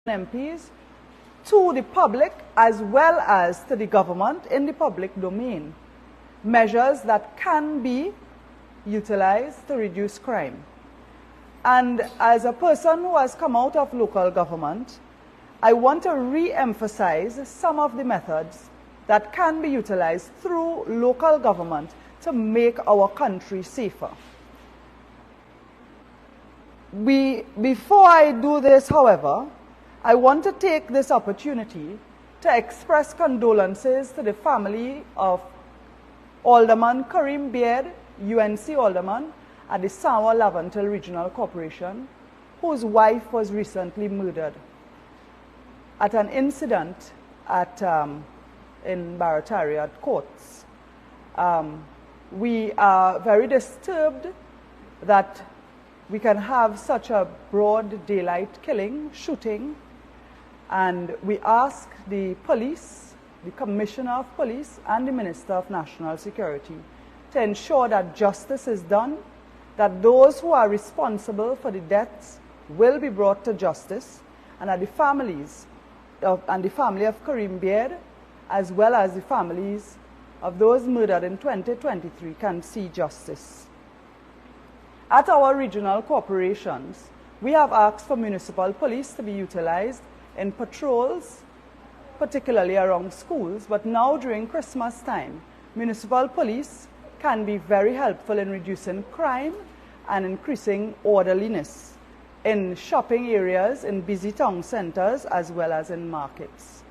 MPs to the public as well as to the government in the public domain. Measures that can be utilized to reduce crime. And as a person who has come out of local government, I want to re-emphasize some of the methods that can be utilized through local government to make our country safer. Before I do this, however, I want to take this opportunity to express condolences to the family of Alderman Kareem Beard, UNC Alderman, at the Sanwa Laventille Regional Corporation, whose wife was recently murdered at an incident in Barataria courts. We are very disturbed that we can have such a broad daylight killing, shooting, and we ask the police, the Commissioner of Police and the Minister of National Security to ensure that justice is done, that those who are responsible for the deaths will be brought to justice, and that the families and the family of Kareem Beard, as well as the families of those murdered in 2023, can see justice. At our regional corporations, we have asked for municipal police to be utilized in patrols, particularly around schools, but now during Christmas time, municipal police can be very helpful in reducing crime and increasing orderliness in shopping areas, in busy town centers, as well as in markets.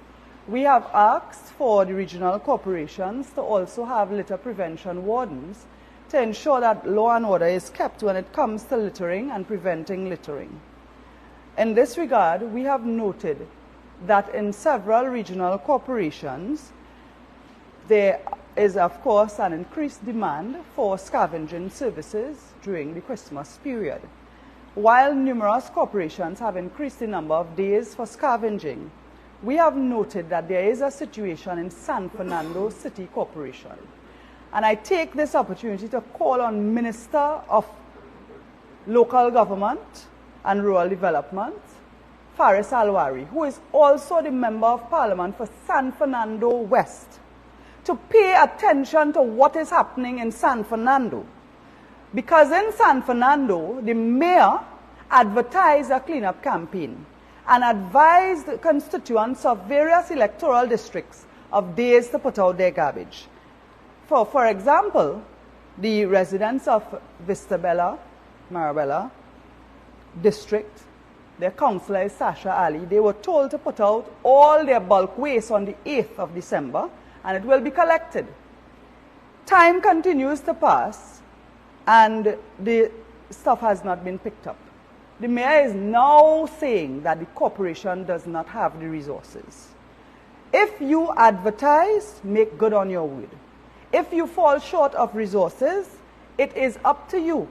We have asked for the regional corporations to also have litter prevention wardens to ensure that law and order is kept when it comes to littering and preventing littering. In this regard, we have noted that in several regional corporations, there is, of course, an increased demand for scavenging services during the Christmas period. While numerous corporations have increased the number of days for scavenging, we have noted that there is a situation in San Fernando City Corporation. And I take this opportunity to call on Minister of Local Government and Rural Development, Faris Alwari, who is also the Member of Parliament for San Fernando West, to pay attention to what is happening in San Fernando. Because in San Fernando, the mayor advertised a cleanup campaign and advised constituents of various electoral districts of days to put out their garbage. For example, the residents of Vistabella, Marabella district, their councillor is Sasha Ali, they were told to put out all their bulk waste on the 8th of December, and it will be collected. Time continues to pass, and the stuff has not been picked up. The mayor is now saying that the corporation does not have the resources. If you advertise, make good on your word. If you fall short of resources, it is up to you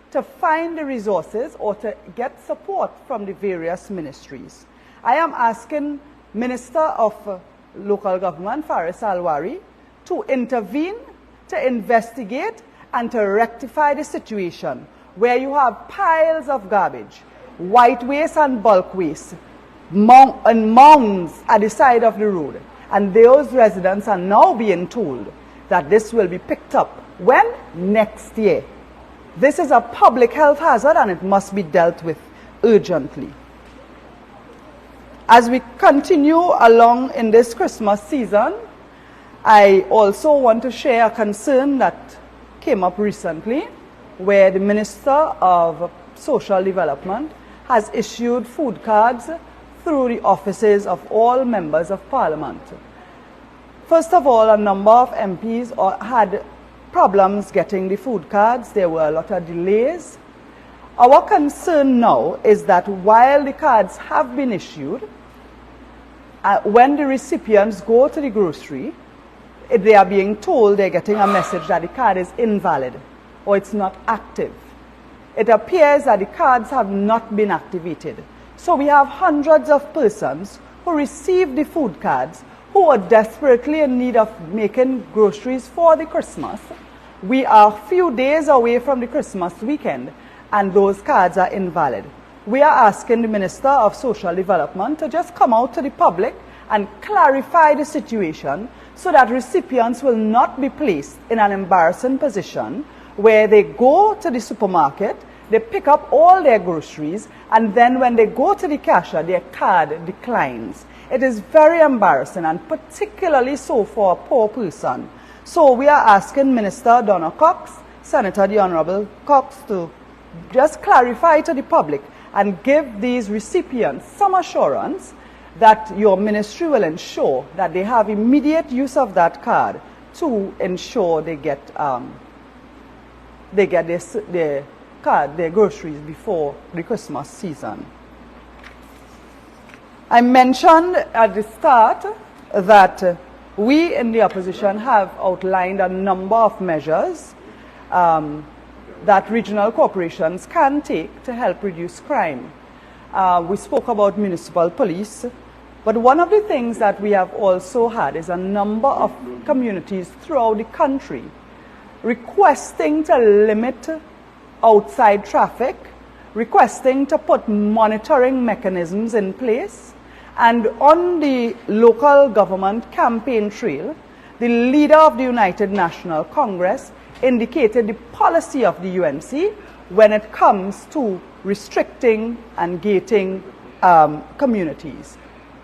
to find the resources or to get support from the various ministries. I am asking Minister of Local Government, Faris Alwari, to intervene, to investigate, and to rectify the situation where you have piles of garbage, white waste and bulk waste, and mounds at the side of the road. And those residents are now being told that this will be picked up. When? Next year. This is a public health hazard and it must be dealt with urgently. As we continue along in this Christmas season, I also want to share a concern that came up recently, where the Minister of Social Development has issued food cards through the offices of all members of Parliament. First of all, a number of MPs had problems getting the food cards. There were a lot of delays. Our concern now is that while the cards have been issued, when the recipients go to the grocery, they are being told they're getting a message that the card is invalid or it's not active. It appears that the cards have not been activated. So we have hundreds of persons who received the food cards who are desperately in need of making groceries for the Christmas. We are a few days away from the Christmas weekend and those cards are invalid. we are asking the Minister of Social Development to just come out to the public and clarify the situation so that recipients will not be placed in an embarrassing position where they go to the supermarket, they pick up all their groceries, and then when they go to the cashier, their card declines. It is very embarrassing, and particularly so for a poor person. So we are asking Minister Donna Cox, Senator the Honorable Cox, to just clarify to the public and give these recipients some assurance that your ministry will ensure that they have immediate use of that card to ensure they get their card, their groceries before the Christmas season. I mentioned at the start that we in the opposition have outlined a number of measures that regional corporations can take to help reduce crime. We spoke about municipal police, but one of the things that we have also had is a number of communities throughout the country requesting to limit outside traffic, requesting to put monitoring mechanisms in place. And on the local government campaign trail, the leader of the United National Congress indicated the policy of the UNC when it comes to restricting and gating communities.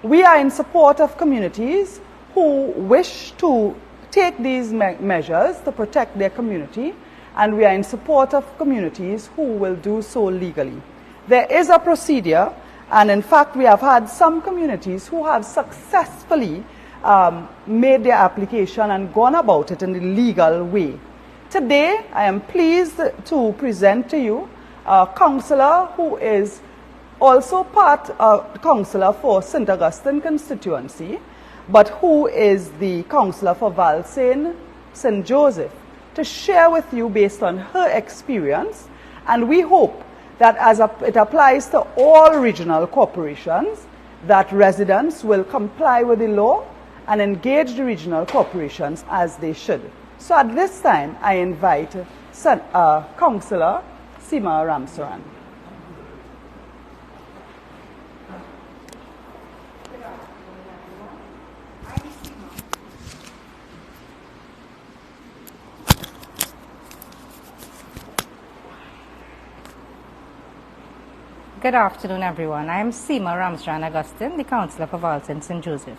We are in support of communities who wish to take these measures to protect their community, and we are in support of communities who will do so legally. There is a procedure, and in fact we have had some communities who have successfully made their application and gone about it in the legal way. Today I am pleased to present to you a councillor who is also councillor for St. Augustine constituency, but who is the councillor for Valsayn St. Joseph, to share with you based on her experience. And we hope that as it applies to all regional corporations, that residents will comply with the law and engage the regional corporations as they should. So at this time, I invite Councillor Seema Ramsaran. Good afternoon, everyone. I am Seema Ramsaran Augustine, the Councillor for Valsayn St. Joseph.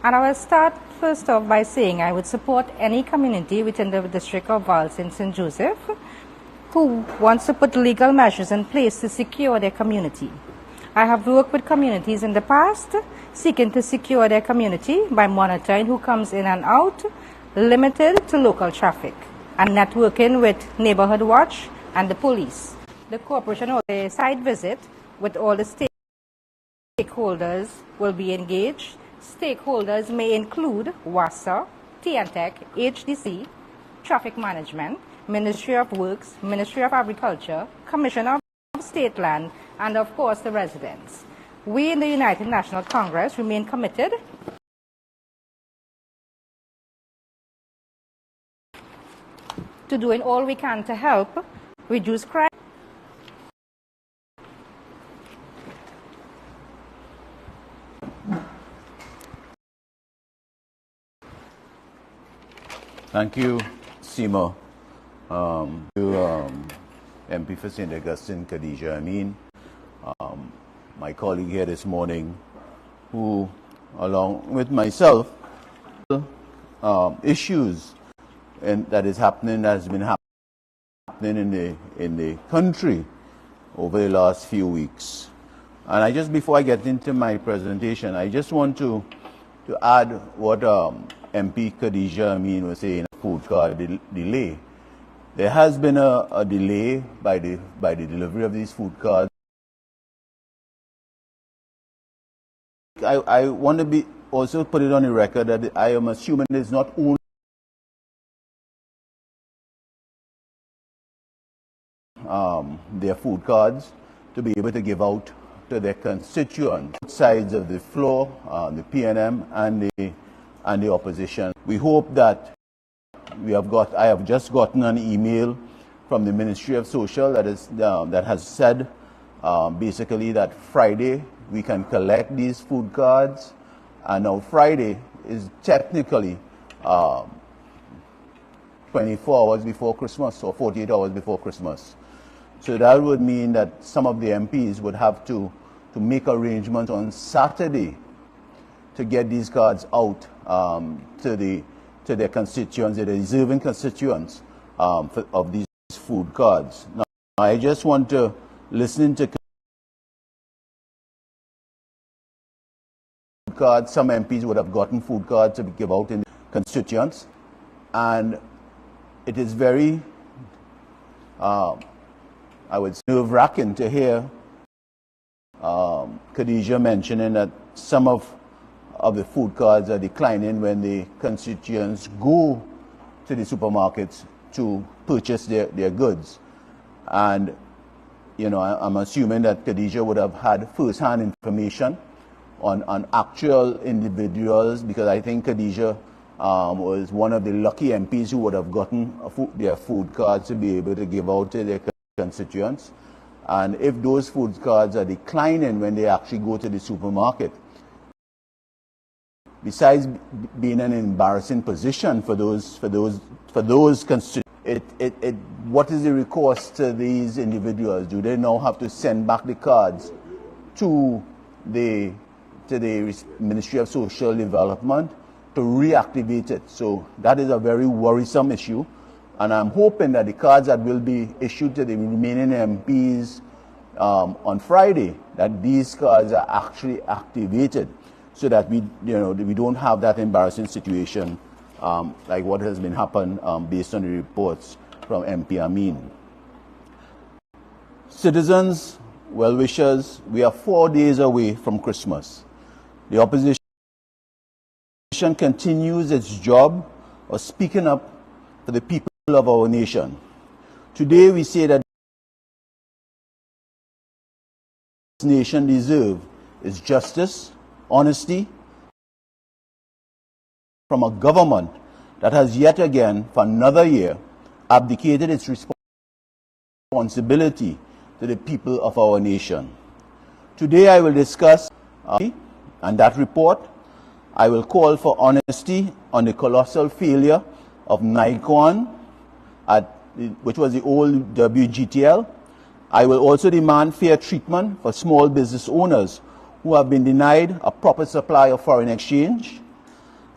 And I will start first off by saying I would support any community within the district of Valsayn St. Joseph who wants to put legal measures in place to secure their community. I have worked with communities in the past seeking to secure their community by monitoring who comes in and out, limited to local traffic, and networking with Neighborhood Watch and the police. The corporation or a site visit with all the stakeholders will be engaged. Stakeholders may include WASA, TNTEC, HDC, Traffic Management, Ministry of Works, Ministry of Agriculture, Commissioner of State Land, and of course the residents. We in the United National Congress remain committed to doing all we can to help reduce crime. Thank you, Seema. MP for St. Augustine, Khadija Amin, my colleague here this morning, who, along with myself, issues that has been happening in the country over the last few weeks. And before I get into my presentation, I just want to add what MP Khadija Amin was saying, food card delay. There has been a delay by the delivery of these food cards. I want to also put it on the record that I am assuming it's not only their food cards to be able to give out to their constituents, both sides of the floor, the PNM and the opposition. We hope that I have just gotten an email from the Ministry of Social that has said basically that Friday we can collect these food cards, and now Friday is technically 24 hours before Christmas or 48 hours before Christmas. So that would mean that some of the MPs would have to make arrangements on Saturday to get these cards out to their constituents, their deserving constituents of these food cards. Now, I just want to listen to cards. Some MPs would have gotten food cards to give out in constituents, and it is very, I would say, nerve-wracking to hear Khadija mentioning that some of the food cards are declining when the constituents go to the supermarkets to purchase their goods. And, you know, I'm assuming that Khadija would have had first-hand information on actual individuals, because I think Khadija was one of the lucky MPs who would have gotten their food cards to be able to give out to their constituents. And if those food cards are declining when they actually go to the supermarket, besides being an embarrassing position for those constituents, what is the recourse to these individuals? Do they now have to send back the cards to the Ministry of Social Development to reactivate it? So that is a very worrisome issue, and I'm hoping that the cards that will be issued to the remaining MPs on Friday, that these cards are actually activated, so that we don't have that embarrassing situation like what has been happened based on the reports from MP Amin. Citizens, well-wishers, we are 4 days away from Christmas. The opposition continues its job of speaking up for the people of our nation. Today we say that this nation deserves is justice, honesty from a government that has yet again, for another year, abdicated its responsibility to the people of our nation. Today I will discuss and that report. I will call for honesty on the colossal failure of Nikon, which was the old WGTL. I will also demand fair treatment for small business owners who have been denied a proper supply of foreign exchange.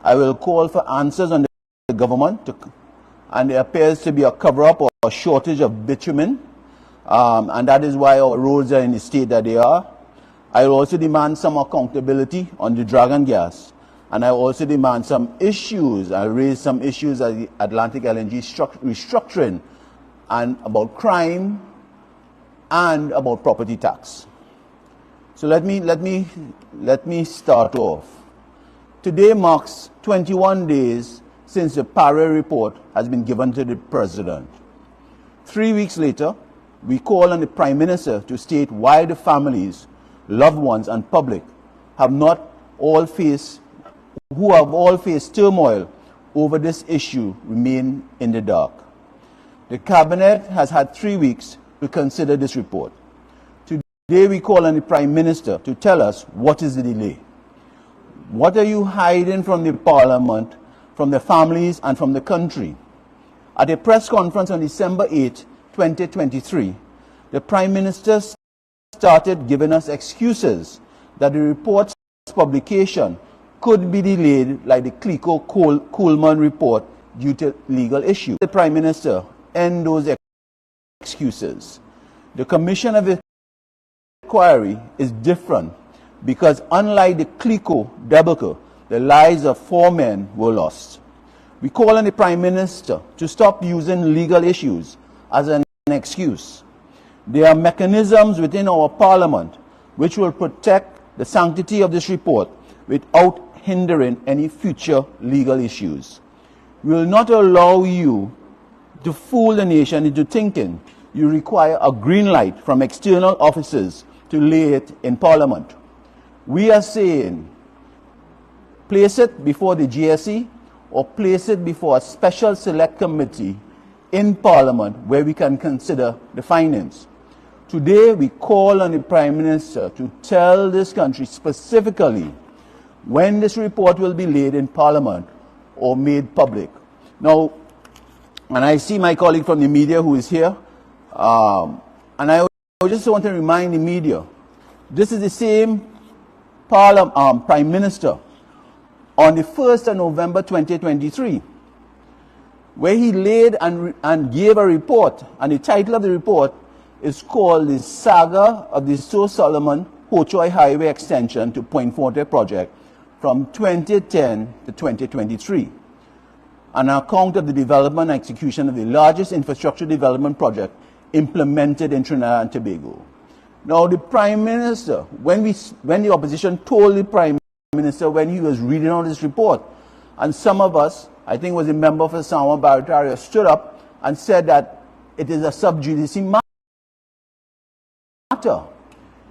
I will call for answers on the government, and there appears to be a cover-up or a shortage of bitumen, and that is why our roads are in the state that they are. I will also demand some accountability on the Dragon gas, and I will also demand some issues. I raise some issues at the Atlantic LNG restructuring, and about crime, and about property tax. So let me start off. Today marks 21 days since the Parry report has been given to the President. 3 weeks later, we call on the Prime Minister to state why the families, loved ones, and public who have all faced turmoil over this issue remain in the dark. The Cabinet has had 3 weeks to consider this report. Today we call on the Prime Minister to tell us what is the delay. What are you hiding from the Parliament, from the families, and from the country? At a press conference on December 8, 2023, the Prime Minister started giving us excuses that the report's publication could be delayed, like the Clico-Coleman report, due to legal issues. The Prime Minister end those excuses. The Commission of Inquiry is different because, unlike the Clico debacle, the lives of 4 men were lost. We call on the Prime Minister to stop using legal issues as an excuse. There are mechanisms within our Parliament which will protect the sanctity of this report without hindering any future legal issues. We will not allow you to fool the nation into thinking you require a green light from external officers to lay it in Parliament. We are saying, place it before the GSE or place it before a special select committee in Parliament where we can consider the findings. Today, we call on the Prime Minister to tell this country specifically when this report will be laid in Parliament or made public. Now, and I see my colleague from the media who is here, and I just want to remind the media, this is the same Prime Minister on the 1st of November 2023, where he laid and gave a report, and the title of the report is called The Saga of the Sir Solomon Hochoy Highway Extension to Point Forte Project from 2010 to 2023, an account of the development and execution of the largest infrastructure development project implemented in Trinidad and Tobago. Now, the Prime Minister, when the opposition told the Prime Minister when he was reading out this report, and some of us, I think it was a member for Samoa Barataria, stood up and said that it is a sub judice matter.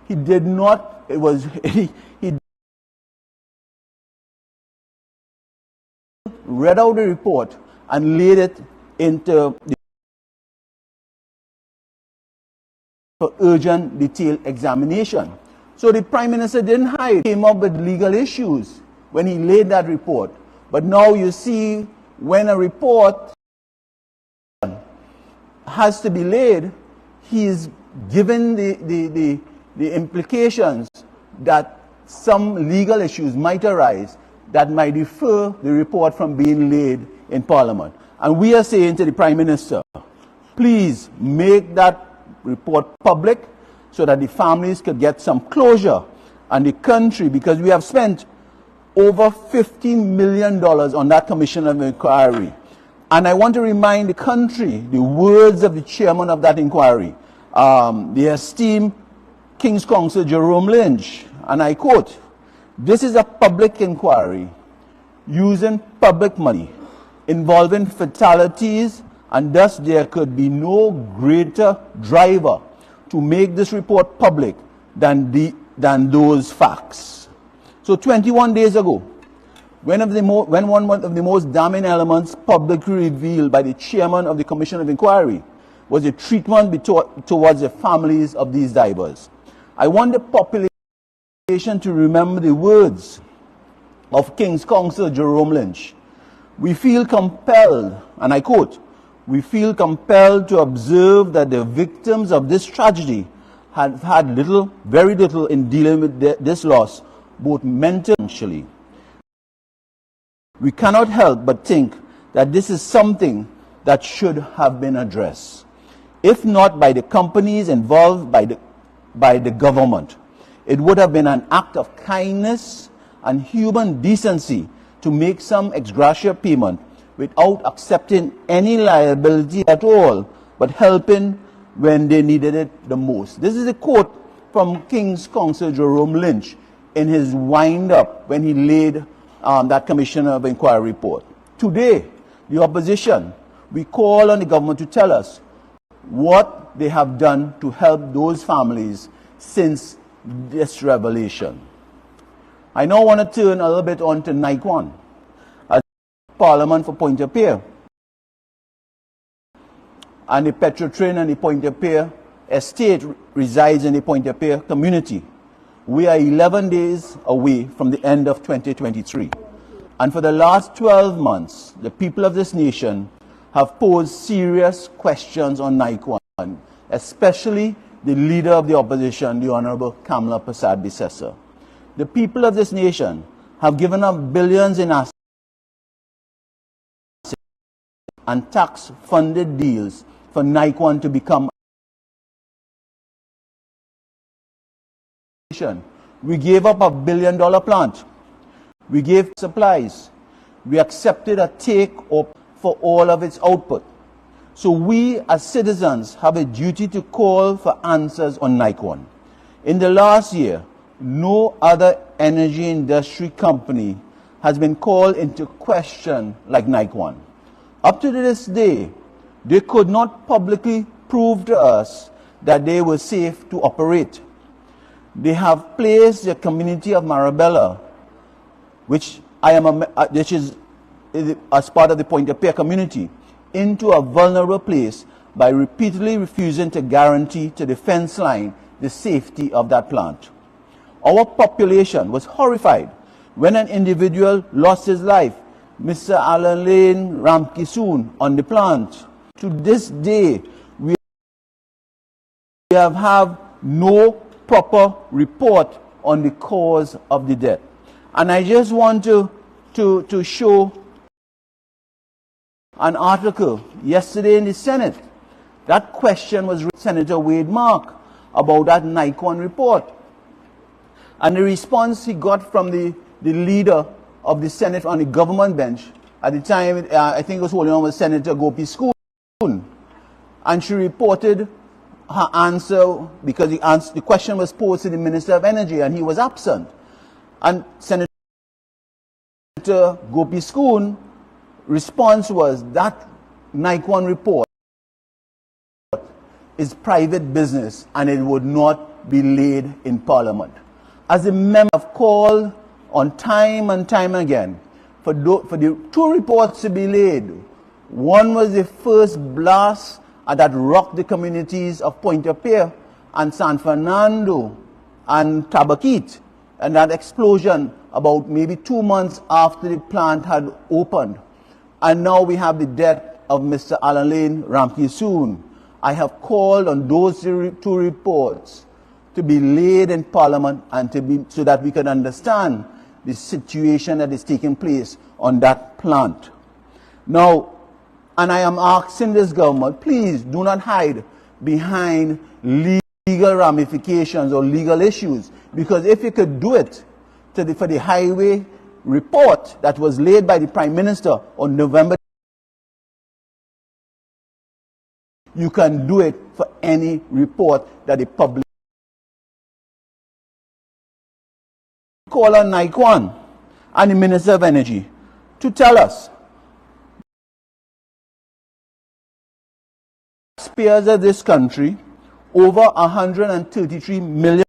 He did not, it was, he read out the report and laid it into the for urgent detailed examination. So the Prime Minister didn't hide, came up with legal issues when he laid that report. But now you see, when a report has to be laid, he is given the implications that some legal issues might arise that might defer the report from being laid in Parliament. And we are saying to the Prime Minister, please make that report public so that the families could get some closure, and the country, because we have spent over $15 million on that commission of inquiry. And I want to remind the country the words of the chairman of that inquiry, the esteemed King's Counsel Jerome Lynch, and I quote, "This is a public inquiry using public money, involving fatalities, and thus there could be no greater driver to make this report public than those facts." So 21 days ago, when one of the most damning elements publicly revealed by the chairman of the Commission of Inquiry was the treatment towards the families of these divers. I want the population to remember the words of King's Counsel Jerome Lynch. "We feel compelled," and I quote, "we feel compelled to observe that the victims of this tragedy have had very little in dealing with this loss, both mentally and financially. We cannot help but think that this is something that should have been addressed, if not by the companies involved, by the government. It would have been an act of kindness and human decency to make some ex gratia payment without accepting any liability at all, but helping when they needed it the most." This is a quote from King's Counsel Jerome Lynch in his wind-up when he laid that Commission of Inquiry report. Today, the opposition, we call on the government to tell us what they have done to help those families since this revelation. I now want to turn a little bit on to NICON, as Parliament for Pointe-a-Pierre, and the Petrotrin and the Pointe-a-Pierre estate resides in the Pointe-a-Pierre community. We are 11 days away from the end of 2023. And for the last 12 months, the people of this nation have posed serious questions on NICON, especially the leader of the opposition, the Honorable Kamla Persad-Bissessar. The people of this nation have given up billions in assets and tax-funded deals for NICON to become. We gave up $1 billion plant. We gave supplies. We accepted a take-up for all of its output. So we as citizens have a duty to call for answers on NICON. In the last year, no other energy industry company has been called into question like NICON. Up to this day, they could not publicly prove to us that they were safe to operate. They have placed the community of Marabella, which is as part of the Pointe-a-Pierre community, into a vulnerable place by repeatedly refusing to guarantee to the fence line the safety of that plant. Our population was horrified when an individual lost his life, Mr. Alan Lane Ramkisoon, on the plant. To this day, we have no proper report on the cause of the death. And I just want to show an article yesterday in the Senate. That question was written to Senator Wade Mark about that NICON report. And the response he got from the leader of the Senate on the government bench, at the time, I think it was holding on with Senator Gopi Schoon. And she reported her answer because the question was posed to the Minister of Energy and he was absent. And Senator Gopi Schoon response was that NICON report is private business and it would not be laid in Parliament. As a member, I've called on time and time again for the two reports to be laid. One was the first blast that rocked the communities of Pointe-a-Pierre and San Fernando and Tabaquite, and that explosion about maybe 2 months after the plant had opened. And now we have the death of Mr. Alan Lane Ramkisoon. I have called on those two reports to be laid in Parliament and so that we can understand the situation that is taking place on that plant. Now, and I am asking this government, please do not hide behind legal ramifications or legal issues, because if you could do it for the highway report that was laid by the Prime Minister on November, you can do it for any report that the public. Call on NICON and the Minister of Energy to tell us taxpayers of this country over 133 million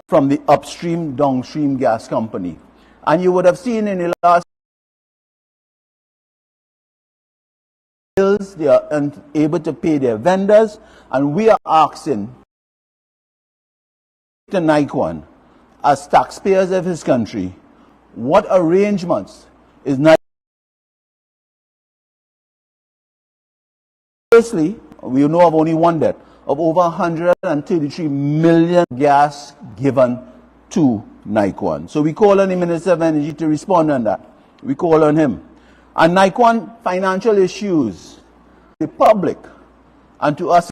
from the upstream downstream gas company. And you would have seen in the last bills they are unable to pay their vendors, and we are asking to NICON, as taxpayers of his country, what arrangements is NICON? Firstly, we know of only one death of over 133 million gas given to NICON. So we call on the Minister of Energy to respond on that. We call on him. And NICON financial issues, the public, and to us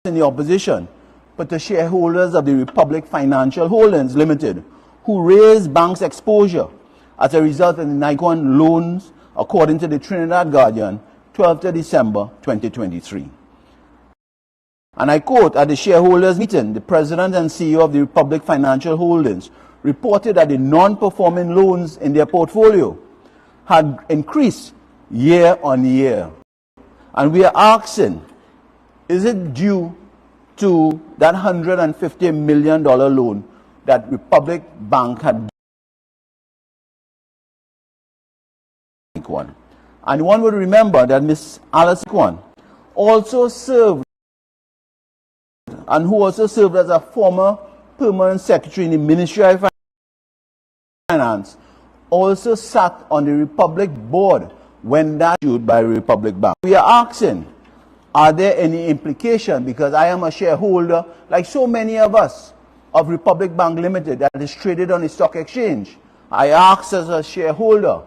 in the opposition, but to shareholders of the Republic Financial Holdings Limited, who raised banks' exposure as a result of the NICON loans, according to the Trinidad Guardian, 12th December 2023. And I quote, at the shareholders' meeting, the President and CEO of the Republic Financial Holdings reported that the non-performing loans in their portfolio had increased year on year. And we are asking, is it due to that $150 million loan that Republic Bank had given? And one would remember that Ms. Alice Kwan also served, and who also served as a former permanent secretary in the Ministry of Finance, also sat on the Republic board when that issued by Republic Bank. We are asking, are there any implications? Because I am a shareholder, like so many of us, of Republic Bank Limited that is traded on the stock exchange. I ask as a shareholder,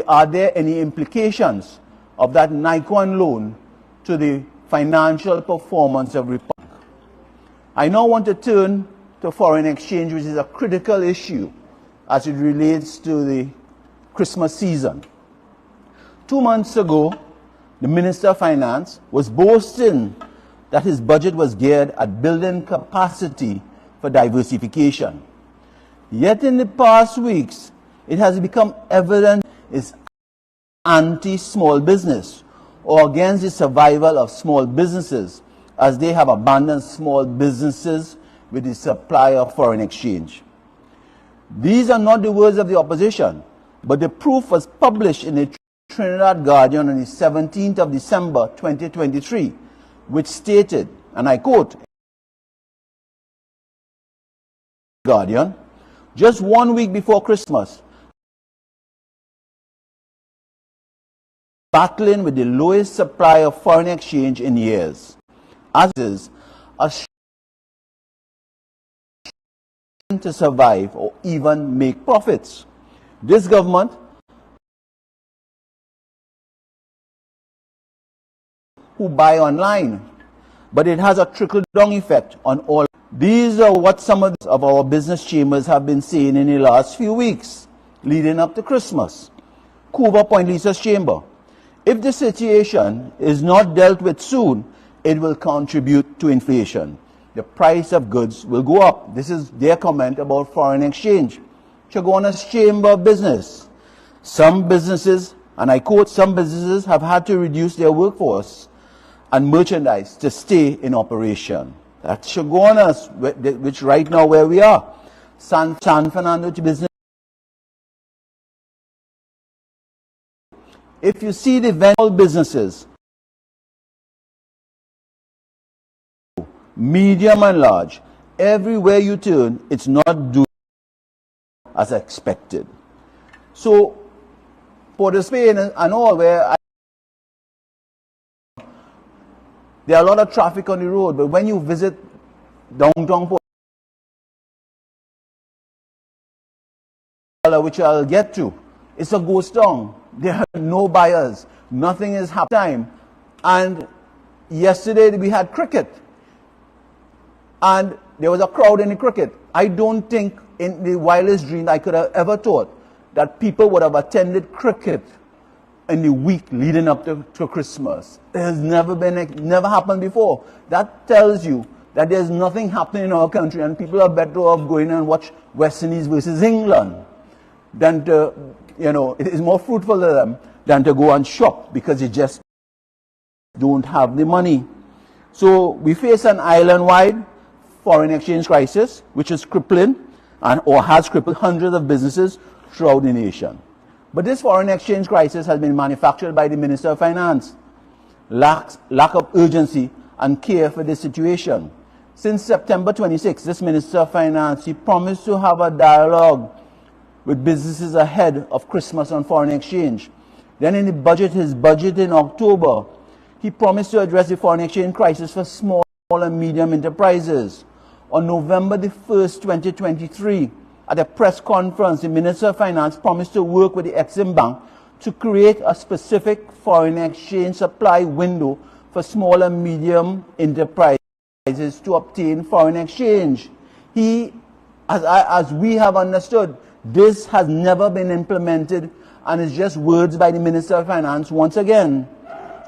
are there any implications of that NICON loan to the financial performance of Republic? I now want to turn to foreign exchange, which is a critical issue as it relates to the Christmas season. 2 months ago, the Minister of Finance was boasting that his budget was geared at building capacity for diversification. Yet in the past weeks, it has become evident is anti-small business or against the survival of small businesses, as they have abandoned small businesses with the supply of foreign exchange. These are not the words of the opposition, but the proof was published in the Trinidad Guardian on the 17th of December 2023, which stated, and I quote, Guardian, just 1 week before Christmas, battling with the lowest supply of foreign exchange in years, as is a to survive or even make profits. This government who buy online, but it has a trickle-down effect on all. These are what some of our business chambers have been saying in the last few weeks leading up to Christmas. Couva Point Leases Chamber. If the situation is not dealt with soon, it will contribute to inflation. The price of goods will go up. This is their comment about foreign exchange. Chaguanas Chamber of Business. Some businesses, and I quote, some businesses have had to reduce their workforce and merchandise to stay in operation. That's Chaguanas, which right now where we are. San Fernando Business. If you see the vendor businesses, medium and large, everywhere you turn, it's not doing as expected. So, Port of Spain and all, where there are a lot of traffic on the road, but when you visit downtown Port, which I'll get to, it's a ghost town. There are no buyers. Nothing is happening. And yesterday we had cricket. And there was a crowd in the cricket. I don't think in the wildest dream I could have ever thought that people would have attended cricket in the week leading up to Christmas. It has never happened before. That tells you that there's nothing happening in our country and people are better off going and watch West Indies versus England than to, it is more fruitful to them than to go and shop because they just don't have the money. So we face an island-wide foreign exchange crisis, which is crippling or has crippled hundreds of businesses throughout the nation. But this foreign exchange crisis has been manufactured by the Minister of Finance. Lack of urgency and care for this situation. Since September 26, this Minister of Finance, he promised to have a dialogue with businesses ahead of Christmas on foreign exchange. Then in his budget in October, he promised to address the foreign exchange crisis for small and medium enterprises. On November the 1st, 2023, at a press conference, the Minister of Finance promised to work with the Exim Bank to create a specific foreign exchange supply window for small and medium enterprises to obtain foreign exchange. As we have understood, this has never been implemented and is just words by the Minister of Finance once again.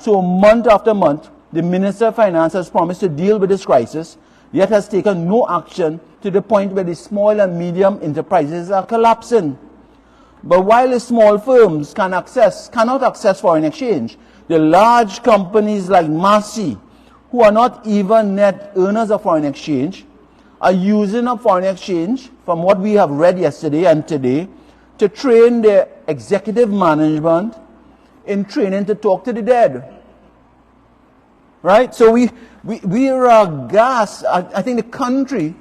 So month after month, the Minister of Finance has promised to deal with this crisis, yet has taken no action to the point where the small and medium enterprises are collapsing. But while the small firms cannot access foreign exchange, the large companies like Massy, who are not even net earners of foreign exchange, are using up foreign exchange, from what we have read yesterday and today, to train their executive management in training to talk to the dead. Right? So we are aghast. I think the country,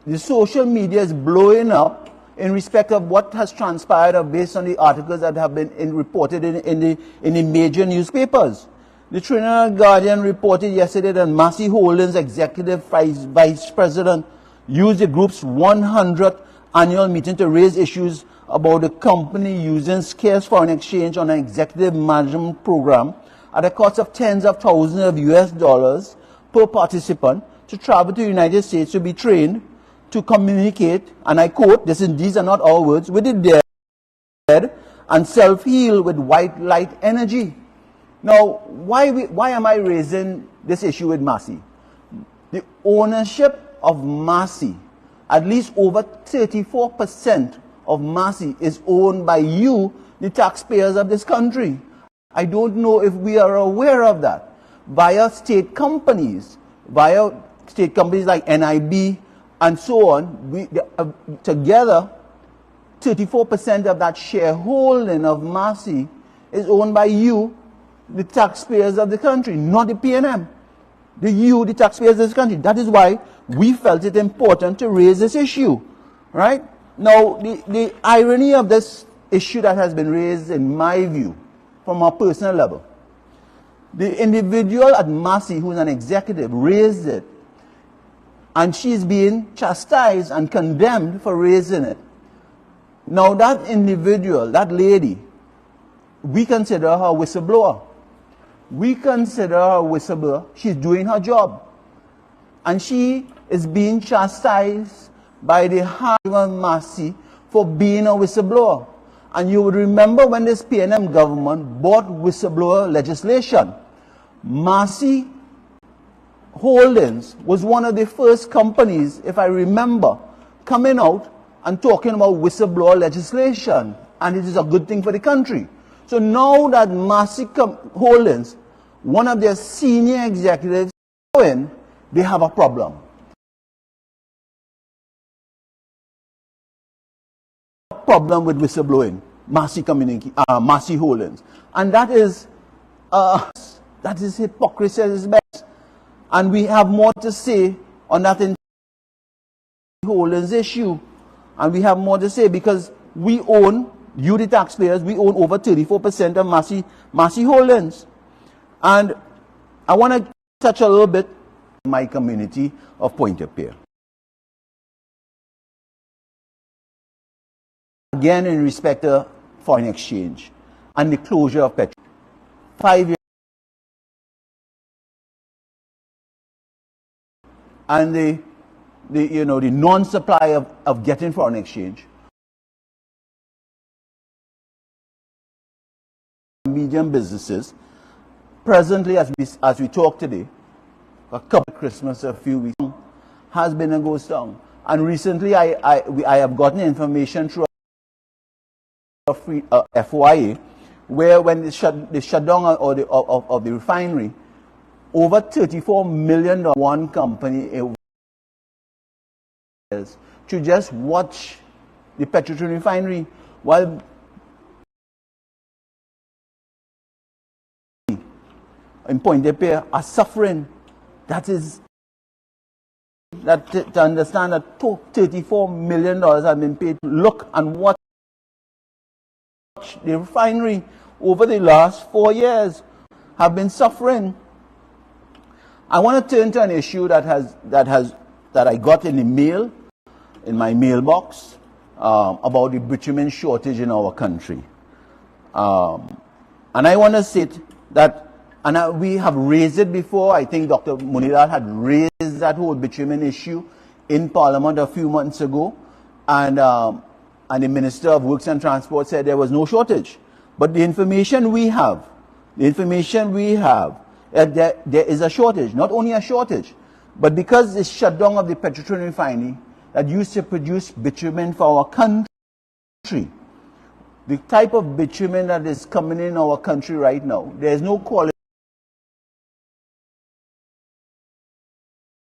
the social media is blowing up in respect of what has transpired based on the articles that have been reported in the major newspapers. The Trinidad Guardian reported yesterday that Massy Holdings executive vice president used the group's 100th annual meeting to raise issues about the company using scarce foreign exchange on an executive management program at a cost of tens of thousands of US dollars per participant to travel to the United States to be trained to communicate, and I quote, these are not our words, with the dead and self-heal with white light energy. Now, why am I raising this issue with Massy? The ownership of Massy, at least over 34% of Massy is owned by you, the taxpayers of this country. I don't know if we are aware of that. Via state companies like NIB and so on, together, 34% of that shareholding of Massy is owned by you, the taxpayers of the country, not the PNM. The taxpayers of this country. That is why we felt it important to raise this issue, right? Now, the irony of this issue that has been raised, in my view, from a personal level, the individual at Massey, who's an executive, raised it, and she's being chastised and condemned for raising it. Now, that individual, that lady, we consider her a whistleblower. We consider her a whistleblower. She's doing her job. And she is being chastised by the heart of Massey for being a whistleblower. And you would remember when this PNM government bought whistleblower legislation, Massey Holdings was one of the first companies, if I remember, coming out and talking about whistleblower legislation. And it is a good thing for the country. So now that Massey Holdings, one of their senior executives, they have a problem. Problem with whistleblowing, Massey Holdings. And that is hypocrisy at its best. And we have more to say on that Holdings issue. And we have more to say because we own, you the taxpayers, we own over 34% of Massey Holdings. And I want to touch a little bit on my community of Pointe-a-Pierre. Again, in respect to foreign exchange and the closure of Petro. 5 years. And the non-supply of getting foreign exchange. Medium businesses. Presently, as we talk today, a couple of Christmas, a few weeks, has been a ghost town. And recently, I have gotten information through FYA, where when they shut down of the refinery, over $34 million one company to just watch the Petroton refinery while in Pointe-a-Pierre are suffering. That is, to understand that $34 million have been paid to look and watch the refinery over the last 4 years have been suffering. I want to turn to an issue that I got in the mail, in my mailbox, about the bitumen shortage in our country. And I want to say that, we have raised it before. I think Dr. Munilal had raised that whole bitumen issue in Parliament a few months ago. And the Minister of Works and Transport said there was no shortage. But the information we have, there is a shortage. Not only a shortage, but because the shutdown of the Petroton refinery that used to produce bitumen for our country, the type of bitumen that is coming in our country right now, there is no quality.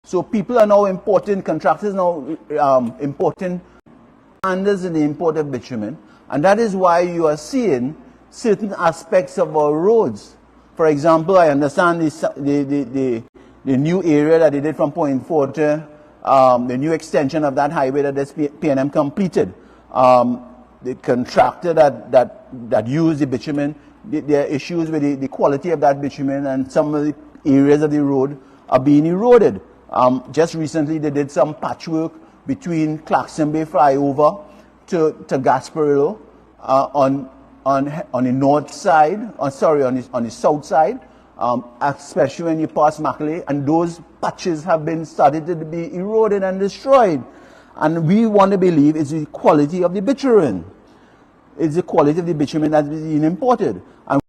So people are now importing, contractors now importing standards in the import of bitumen. And that is why you are seeing certain aspects of our roads. For example, I understand the new area that they did from Point Forte, the new extension of that highway that this PNM completed. The contractor that used the bitumen, there are issues with the quality of that bitumen, and some of the areas of the road are being eroded. Just recently, they did some patchwork between Clarkson Bay flyover to Gasparillo on the north side, on the south side, especially when you pass Mackley, and those patches have been started to be eroded and destroyed. And we want to believe it's the quality of the bitumen. It's the quality of the bitumen that's being imported. And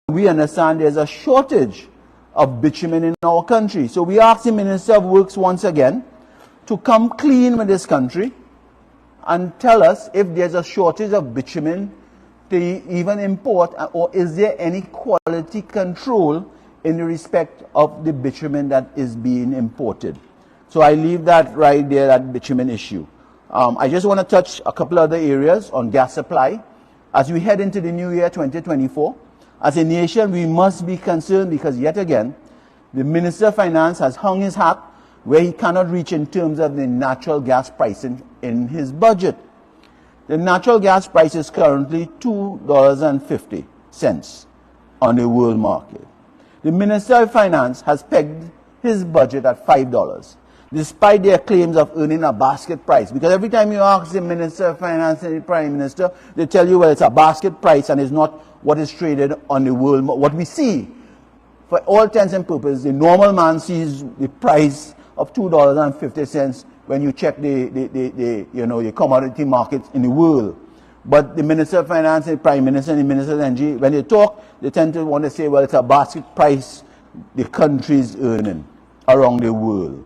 we understand there's a shortage of bitumen in our country. So we ask the Minister of Works once again to come clean with this country and tell us if there's a shortage of bitumen to even import, or is there any quality control in respect of the bitumen that is being imported. So I leave that right there, that bitumen issue. I just want to touch a couple other areas on gas supply. As we head into the new year 2024, As a nation, we must be concerned because, yet again, the Minister of Finance has hung his hat where he cannot reach in terms of the natural gas pricing in his budget. The natural gas price is currently $2.50 on the world market. The Minister of Finance has pegged his budget at $5, despite their claims of earning a basket price. Because every time you ask the Minister of Finance and the Prime Minister, they tell you, well, it's a basket price and it's not what is traded on the world. What we see, for all intents and purposes, the normal man sees the price of $2.50 when you check the commodity markets in the world. But the Minister of Finance, the Prime Minister, and the Minister of Energy, when they talk, they tend to want to say, well, it's a basket price the country is earning around the world.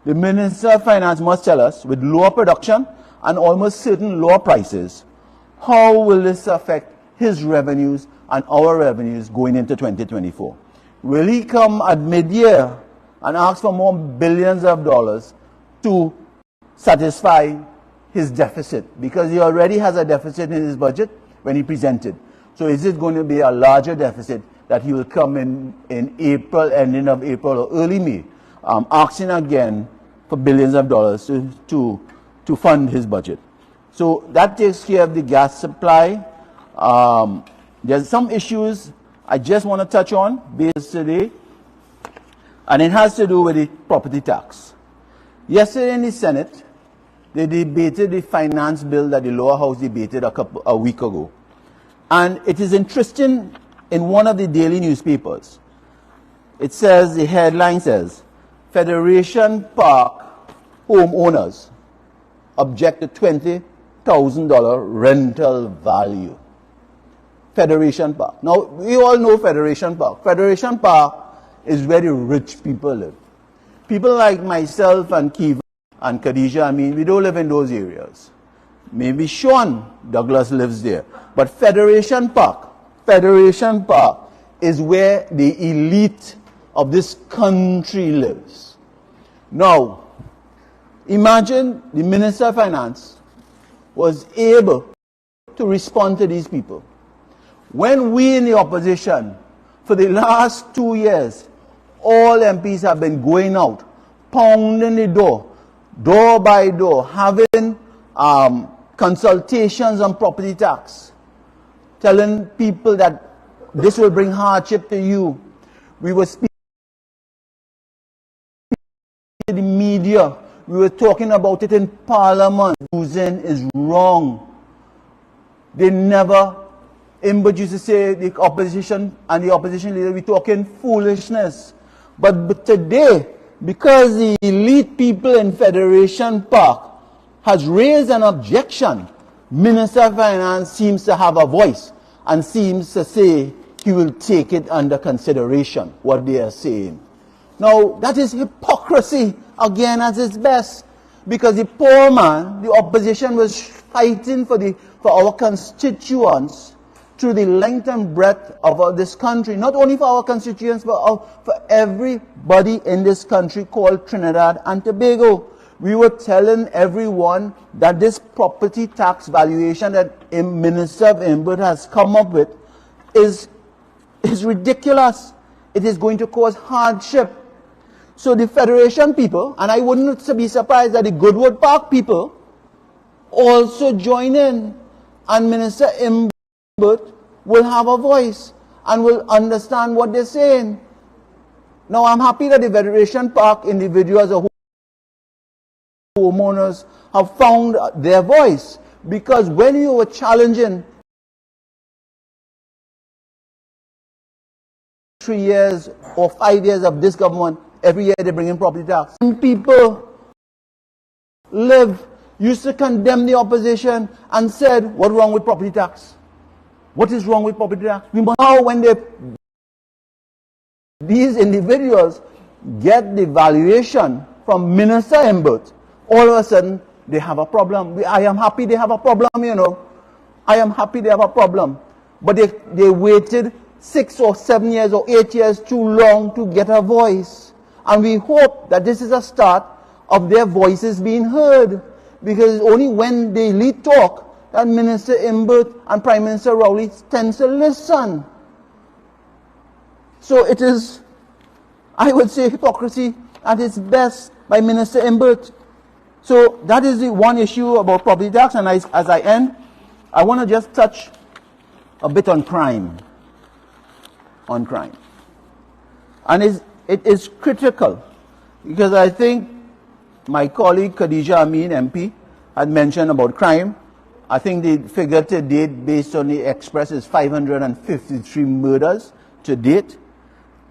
The Minister of Finance must tell us, with lower production and almost certain lower prices, how will this affect his revenues and our revenues going into 2024? Will he come at mid-year and ask for more billions of dollars to satisfy his deficit? Because he already has a deficit in his budget when he presented. So is it going to be a larger deficit that he will come in April, ending of April or early May, asking again for billions of dollars to fund his budget? So that takes care of the gas supply. There's some issues I just want to touch on based today, and it has to do with the property tax. Yesterday in the Senate, they debated the finance bill that the lower house debated a week ago. And it is interesting, in one of the daily newspapers, it says, the headline says, Federation Park homeowners object to $20,000 rental value. Federation Park. Now, we all know Federation Park. Federation Park is where the rich people live. People like myself and Kiva and Khadija, I mean, we don't live in those areas. Maybe Sean Douglas lives there. But Federation Park is where the elite of this country lives. Now, imagine the Minister of Finance was able to respond to these people. When we in the opposition, for the last 2 years, all MPs have been going out, pounding the door by door, having consultations on property tax, telling people that this will bring hardship to you. We were speaking to the media. We were talking about it in Parliament. Using is wrong. They never... Imbert used to say the opposition and the opposition leader, we're talking foolishness. But today, because the elite people in Federation Park has raised an objection, Minister of Finance seems to have a voice and seems to say he will take it under consideration, what they are saying. Now, that is hypocrisy, again, at its best. Because the poor man, the opposition was fighting for our constituents through the length and breadth of this country, not only for our constituents, but for everybody in this country called Trinidad and Tobago. We were telling everyone that this property tax valuation that Minister of Imbert has come up with is ridiculous. It is going to cause hardship. So the Federation people, and I wouldn't be surprised that the Goodwood Park people also join in, and Minister Imbert will have a voice and will understand what they're saying. Now, I'm happy that the Federation Park individuals or homeowners have found their voice, because when you were challenging 3 years or 5 years of this government, every year they bring in property tax. People used to condemn the opposition and said, what's wrong with property tax? What is wrong with property tax? Now when these individuals get the valuation from Minister Imbert, all of a sudden they have a problem. I am happy they have a problem, you know. I am happy they have a problem. But they waited 6 or 7 years or 8 years too long to get a voice. And we hope that this is a start of their voices being heard. Because only when the elite talk that Minister Imbert and Prime Minister Rowley tends to listen. So it is, I would say, hypocrisy at its best by Minister Imbert. So that is the one issue about property tax. And as I end, I want to just touch a bit on crime. On crime. And it is critical because I think my colleague Khadija Amin, MP, had mentioned about crime. I think the figure to date based on the Express is 553 murders to date.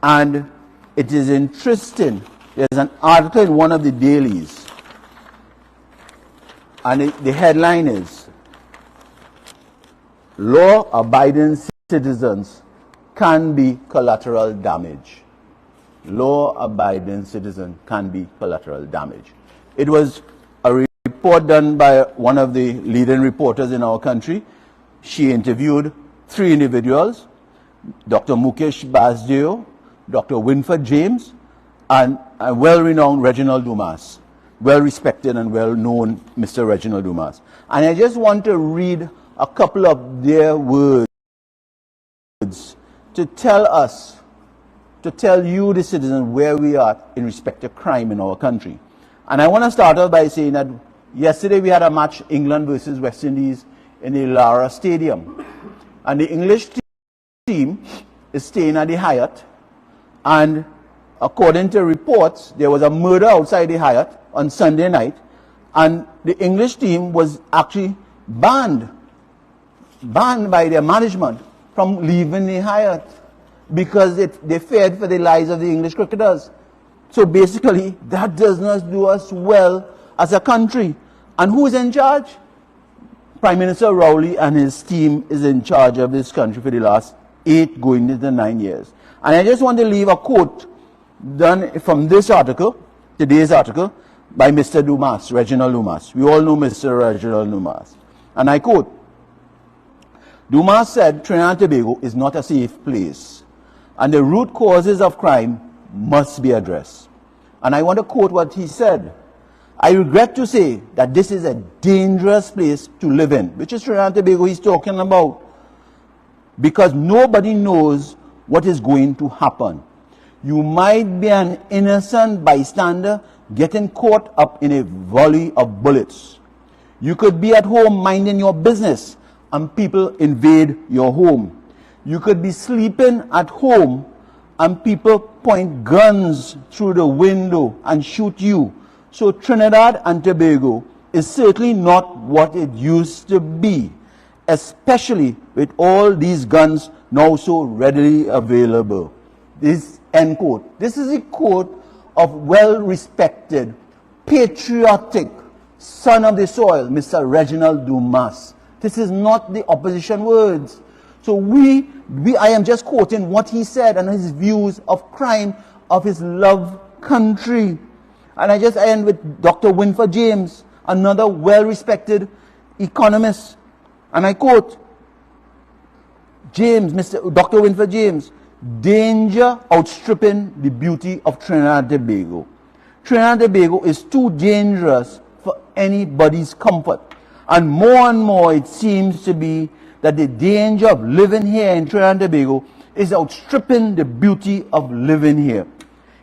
And it is interesting. There's an article in one of the dailies. And the headline is, Law-abiding citizens can be collateral damage. Law-abiding citizen can be collateral damage. It was a report done by one of the leading reporters in our country. She interviewed 3 individuals, Dr. Mukesh Basdeo, Dr. Winford James, and a well-renowned Reginald Dumas, well-respected and well-known Mr. Reginald Dumas. And I just want to read a couple of their words to tell us, to tell you, the citizens, where we are in respect to crime in our country. And I want to start off by saying that yesterday we had a match, England versus West Indies, in the Lara Stadium. And the English team is staying at the Hyatt. And according to reports, there was a murder outside the Hyatt on Sunday night. And the English team was actually banned by their management from leaving the Hyatt because they feared for the lives of the English cricketers. So basically, that does not do us well as a country. And who is in charge? Prime Minister Rowley and his team is in charge of this country for the last 8 going into 9 years. And I just want to leave a quote done from this article, today's article, by Mr. Dumas, Reginald Dumas. We all know Mr. Reginald Dumas. And I quote, Dumas said Trinidad and Tobago is not a safe place, and the root causes of crime must be addressed. And I want to quote what he said. I regret to say that this is a dangerous place to live in, which is Trinidad and Tobago he's talking about, because nobody knows what is going to happen. You might be an innocent bystander getting caught up in a volley of bullets. You could be at home minding your business and people invade your home. You could be sleeping at home and people point guns through the window and shoot you. So Trinidad and Tobago is certainly not what it used to be, especially with all these guns now so readily available. This end quote. This is a quote of well-respected, patriotic son of the soil, Mr. Reginald Dumas. This is not the opposition words. So I am just quoting what he said and his views of crime, of his love country. And I just end with Dr. Winford James, another well-respected economist. And I quote, Dr. Winford James, danger outstripping the beauty of Trinidad and Tobago. Trinidad and Tobago is too dangerous for anybody's comfort. And more it seems to be that the danger of living here in Trinidad and Tobago is outstripping the beauty of living here.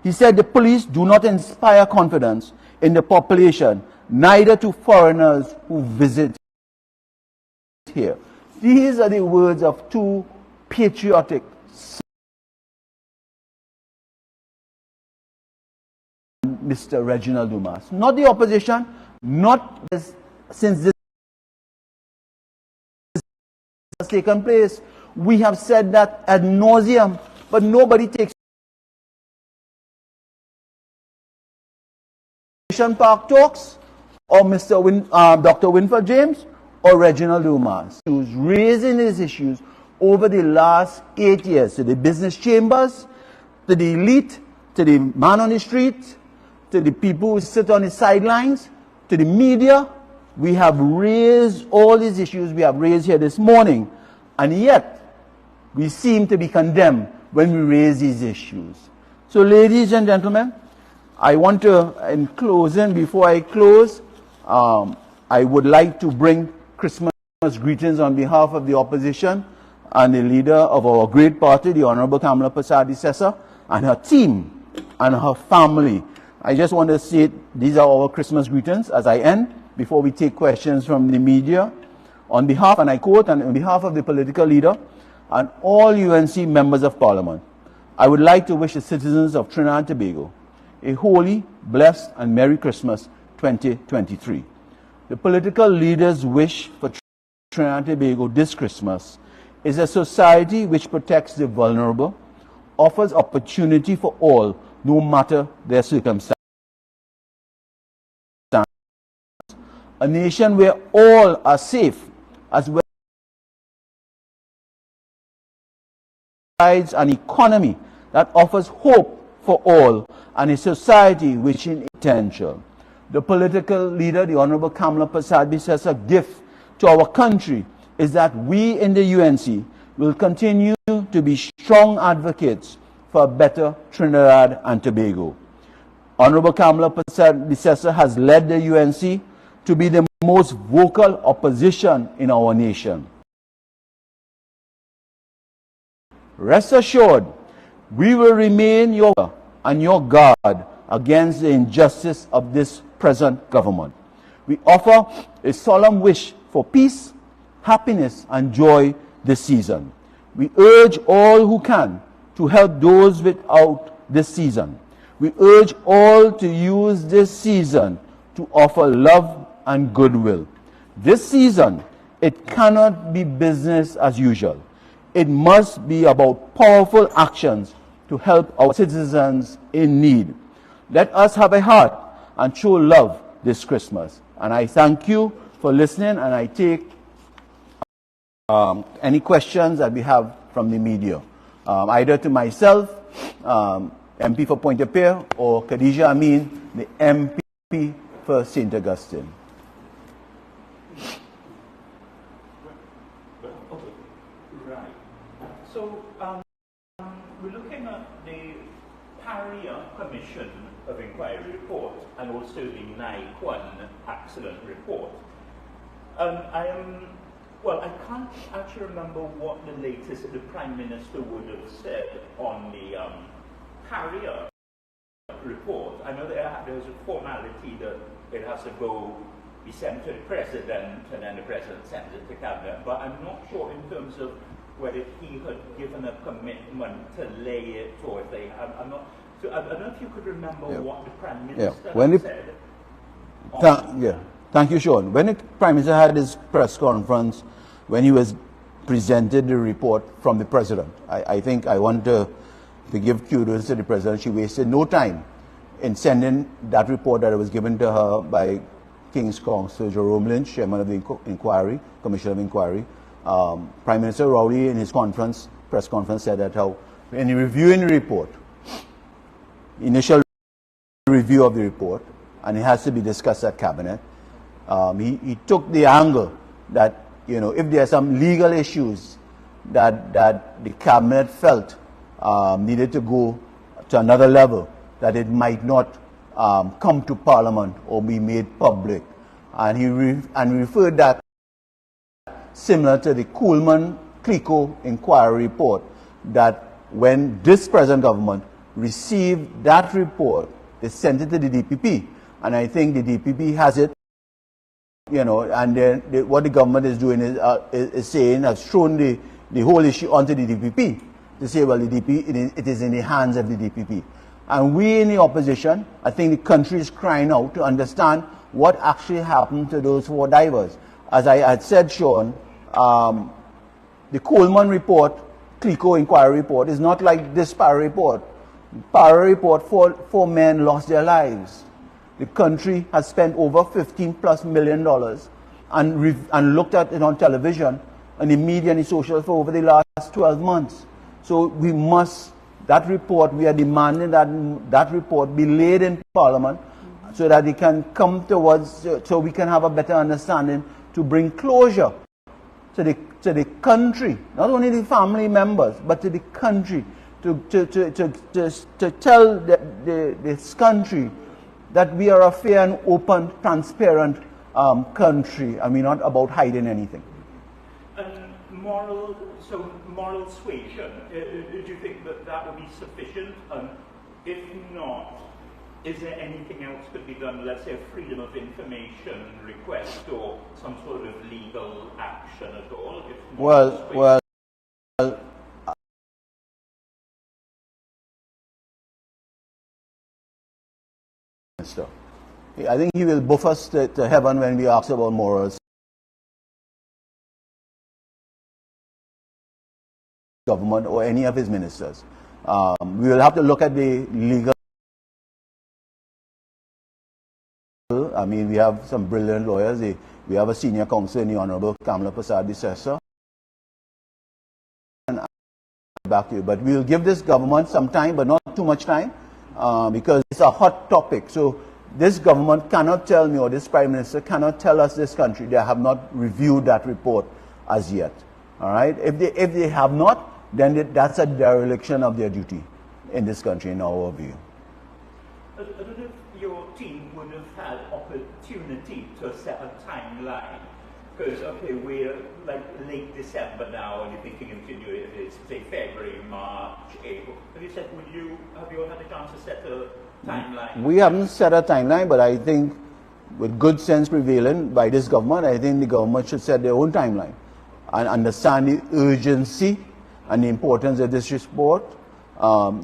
He said the police do not inspire confidence in the population, neither to foreigners who visit here. These are the words of 2 patriotic Mr. Reginald Dumas. Not the opposition, not since this has taken place. We have said that ad nauseum, but nobody takes Park talks, or Dr. Winford James, or Reginald Dumas, who's raising these issues over the last 8 years to the business chambers, to the elite, to the man on the street, to the people who sit on the sidelines, to the media. We have raised all these issues we have raised here this morning, and yet we seem to be condemned when we raise these issues. So, ladies and gentlemen, I want to, in closing, before I close, I would like to bring Christmas greetings on behalf of the opposition. and the leader of our great party, the Honorable Kamala Persad-Bissessar, and her team and her family. I just want to say these are our Christmas greetings as I end, before we take questions from the media. On behalf, and I quote, and on behalf of the political leader and all UNC members of Parliament, I would like to wish the citizens of Trinidad and Tobago a holy, blessed, and Merry Christmas 2023. The political leaders' wish for Trinidad and Tobago this Christmas is a society which protects the vulnerable, offers opportunity for all, no matter their circumstances. A nation where all are safe, as well as an economy that offers hope for all, and a society which is potential. The political leader, the Honorable Kamala Persad-Bissessar, gift to our country is that we in the UNC will continue to be strong advocates for a better Trinidad and Tobago. Honorable Kamala Persad-Bissessar has led the UNC to be the most vocal opposition in our nation. Rest assured, we will remain your guard against the injustice of this present government. We offer a solemn wish for peace, happiness, and joy this season. We urge all who can to help those without this season. We urge all to use this season to offer love and goodwill. This season, it cannot be business as usual. It must be about powerful actions to help our citizens in need. Let us have a heart and show love this Christmas. And I thank you for listening, and I take any questions that we have from the media, either to myself, MP for Pointe-a-Pierre, or Khadija Amin, the MP for St. Augustine. Right. So we're looking at the Parrier Commission of Inquiry report and also the NICON accident report. I can't actually remember what the latest the Prime Minister would have said on the Parrier report. I know there's a formality that it has to be sent to the President, and then the President sends it to Cabinet, but I'm not sure in terms of whether he had given a commitment to lay it, or if they have. So I don't know if you could remember what the Prime Minister said. Thank you, Sean. When the Prime Minister had his press conference, when he was presented the report from the President, I think I want to give kudos to the President. She wasted no time in sending that report that was given to her by King's Counsel Jerome Lynch, Chairman of the Commission of Inquiry. Prime Minister Rowley, in his press conference, said that in reviewing the report, initial review of the report, and it has to be discussed at Cabinet, he took the angle that, if there are some legal issues that the Cabinet felt needed to go to another level, that it might not come to Parliament or be made public. And he referred that similar to the Coleman-Clico inquiry report, that when this present government received that report, they sent it to the DPP. And I think the DPP has it, and then what the government is doing is saying, has thrown the whole issue onto the DPP to say, well, the DPP, it is in the hands of the DPP. And we in the opposition, I think the country is crying out to understand what actually happened to those 4 divers. As I had said, Sean, the Coleman report, Clico inquiry report, is not like this Parrier report. Parrier report, 4 men lost their lives. The country has spent over $15+ million and looked at it on television and the media and the social for over the last 12 months. So we must, that report, we are demanding that report be laid in Parliament so that it can come towards, so we can have a better understanding to bring closure to the country, not only the family members, but to the country, to tell this country that we are a fair and open, transparent country, and we're not about hiding anything. moral suasion, do you think that that would be sufficient? And if not, is there anything else could be done, let's say a freedom of information request or some sort of legal action at all? Well, I think he will buff us to heaven when we ask about morals. Government or any of his ministers. We will have to look at the legal. I mean, we have some brilliant lawyers. We have a senior counsel in the Honorable Kamala Prasad-Bissessar. Back to you. But we'll give this government some time, but not too much time, because it's a hot topic. So this government cannot tell me, or this Prime Minister cannot tell us, this country, they have not reviewed that report as yet. All right? If they have not, then that's a dereliction of their duty in this country, in our view. I don't know if your team would have had opportunity to set a timeline. Because, okay, we're like late December now, and you're thinking into it's say February, March, April. Have you all had a chance to set a timeline? We haven't set a timeline, but I think with good sense prevailing by this government, I think the government should set their own timeline and understand the urgency and the importance of this report.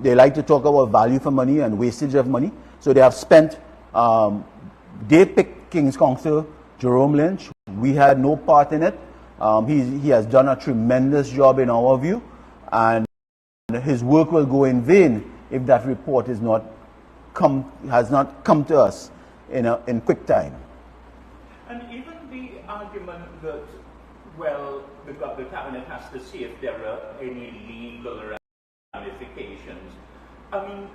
They like to talk about value for money and wastage of money. So they have spent, they picked King's Counsel Jerome Lynch. We had no part in it. He has done a tremendous job in our view, and his work will go in vain if that report has not come to us in quick time. And even the argument that, well, the cabinet has to see if there are any legal ramifications. I mean,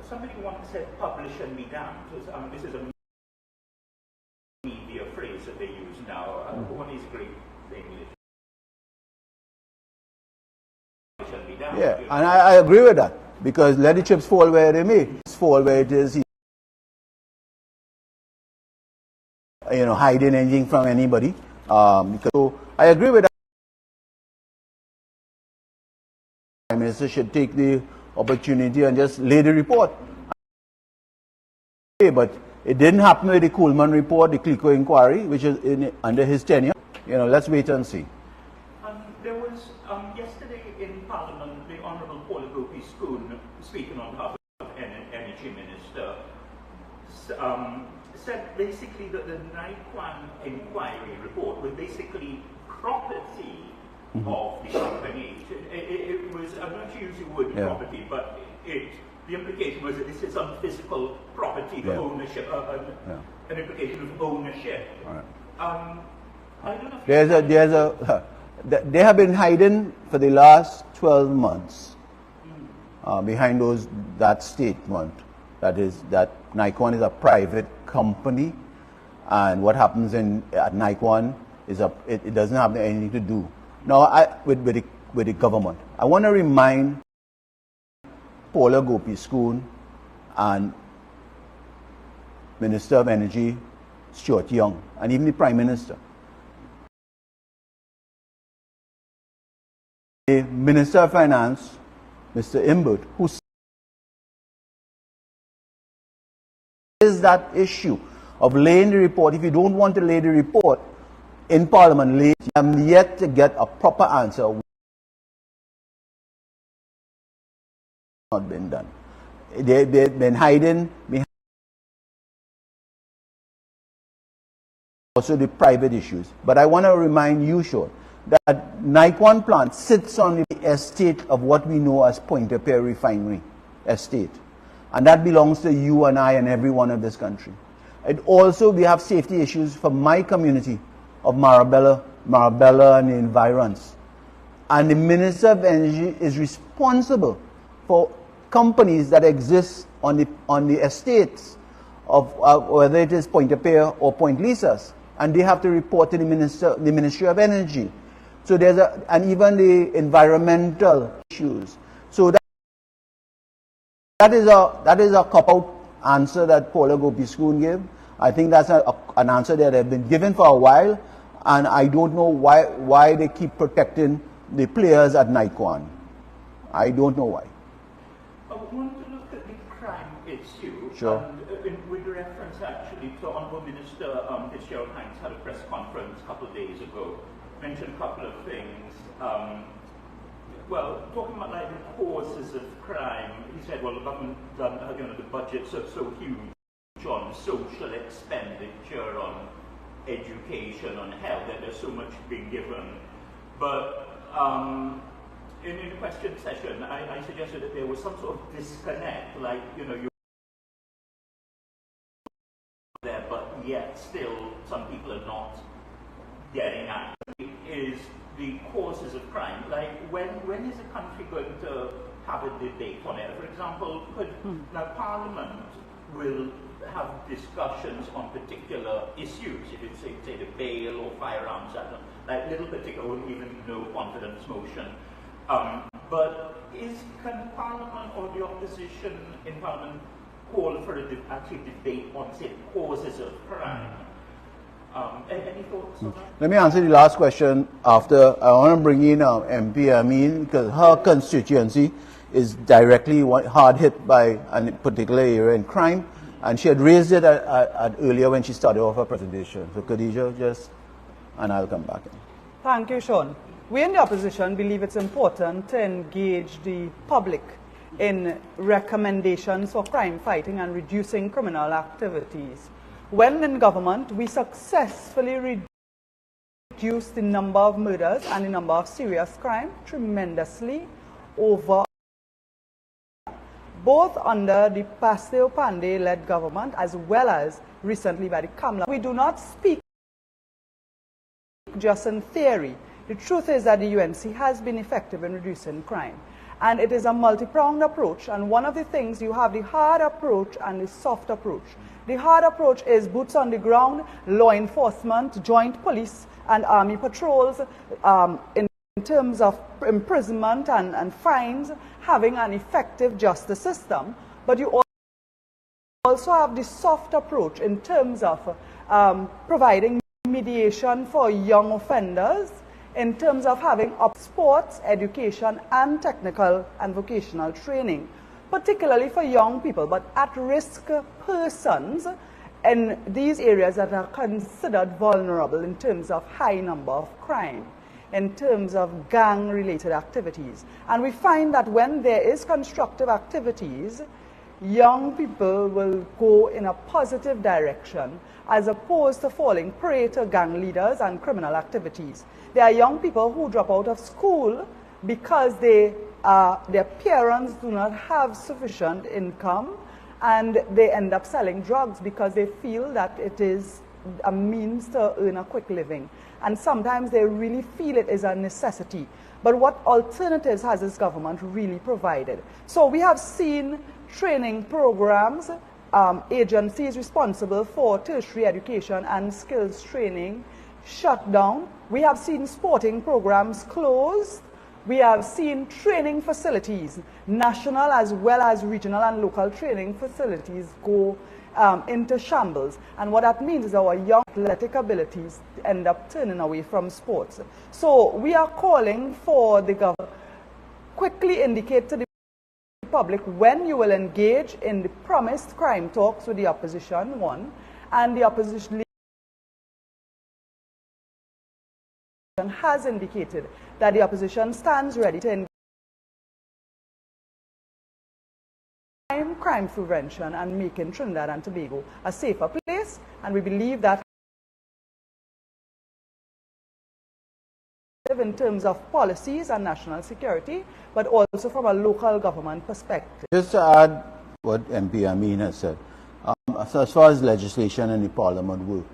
somebody once said, "Publish and be damned." This is a media phrase that they use now. What is great English? Publish and be damned. Yeah, and I agree with that, because let the chips fall where they may. Fall where it is. Hiding anything from anybody. So I agree with that. The Prime Minister should take the opportunity and just lay the report. But it didn't happen with the Coleman report, the Clico inquiry, which is under his tenure. Let's wait and see. There was yesterday in Parliament, the Honourable Paula Gopi-Scoon, speaking on behalf of the Energy Minister, said basically that the Naikwan inquiry report was basically property of the company. It was, I'm not sure to use the word property, but the implication was that this is some physical property for ownership, an implication of ownership. Right. I don't know if they have been hiding for the last 12 months behind that statement. That is that Naikwan is a private company, and what happens at Naikwan is it doesn't have anything to do now with the government. I want to remind Paula Gopi-Scoon and Minister of Energy Stuart Young, and even the Prime Minister. The Minister of Finance, Mr. Imbert, who is that issue of laying the report. If you don't want to lay the report in Parliament, you have yet to get a proper answer. Not been done. They've been hiding behind also the private issues. But I want to remind you, Sean, that Naikwan plant sits on the estate of what we know as Pointe-a-Pierre Refinery Estate. And that belongs to you and I and everyone of this country. And also we have safety issues for my community of Marabella and the environs. And the Minister of Energy is responsible for companies that exist on the estates of whether it is Pointe-a-Pierre or Point Lisas. And they have to report to the Ministry of Energy. So there's and even the environmental issues. So that is a cop-out answer that Paula Gopi-Scoon gave. I think that's an answer that has been given for a while, And I don't know why they keep protecting the players at Naikwan. I don't know why. I want to look at the crime issue. Sure. And with reference actually to Honourable Minister Fitzgerald Hinds had a press conference a couple of days ago, mentioned a couple of things. Well, talking about like the causes of crime, he said, well, the government done, the budgets are so huge on social expenditure, on education, on health, that there's so much being given. But in the question session, I suggested that there was some sort of disconnect, like, you there, but yet still some people are not getting at is the causes of crime. Like, when is the country going to have a debate on it? For example, now Parliament will have discussions on particular issues, if it's say the bail or firearms, like little particular or even no confidence motion. But can Parliament or the opposition in Parliament call for a actual debate on, say, causes of crime? Any thoughts on that? Let me answer the last question after. I want to bring in MP Amin, because her constituency is directly hard hit by a particular area in crime, and she had raised it earlier when she started off her presentation. So Khadija, just, and I'll come back in. Thank you, Sean. We in the opposition believe it's important to engage the public in recommendations for crime fighting and reducing criminal activities. When in government, we successfully reduced the number of murders and the number of serious crime tremendously over both under the Pasteur Pandey-led government as well as recently by the Kamala. We do not speak just in theory. The truth is that the UNC has been effective in reducing crime. And it is a multi-pronged approach. And one of the things, you have the hard approach and the soft approach. The hard approach is boots on the ground, law enforcement, joint police and army patrols in terms of imprisonment and fines, having an effective justice system. But you also have the soft approach in terms of providing mediation for young offenders, in terms of having up sports, education, and technical and vocational training, particularly for young people, but at-risk persons in these areas that are considered vulnerable in terms of high number of crime, in terms of gang-related activities. And we find that when there is constructive activities, young people will go in a positive direction as opposed to falling prey to gang leaders and criminal activities. There are young people who drop out of school because their parents do not have sufficient income, and they end up selling drugs because they feel that it is a means to earn a quick living. And sometimes they really feel it is a necessity. But what alternatives has this government really provided? So we have seen training programs, agencies responsible for tertiary education and skills training shut down. We have seen sporting programs closed. We have seen training facilities, national as well as regional and local training facilities go into shambles. And what that means is our young athletic abilities end up turning away from sports. So we are calling for the government quickly indicate to the public when you will engage in the promised crime talks with the opposition, one, and the opposition has indicated that the opposition stands ready to engage in crime prevention and making Trinidad and Tobago a safer place, and we believe that in terms of policies and national security, but also from a local government perspective. Just to add what MP Amin has said, so as far as legislation and the Parliament work,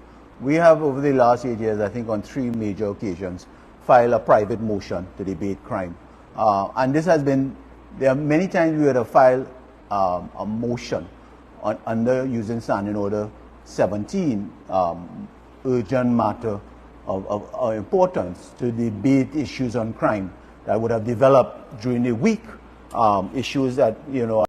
we have over the last 8 years, I think on 3 major occasions, filed a private motion to debate crime. And this has been, there are many times we would have filed a motion under using Standing Order 17, urgent matter of importance to debate issues on crime that would have developed during the week. Issues that, you know,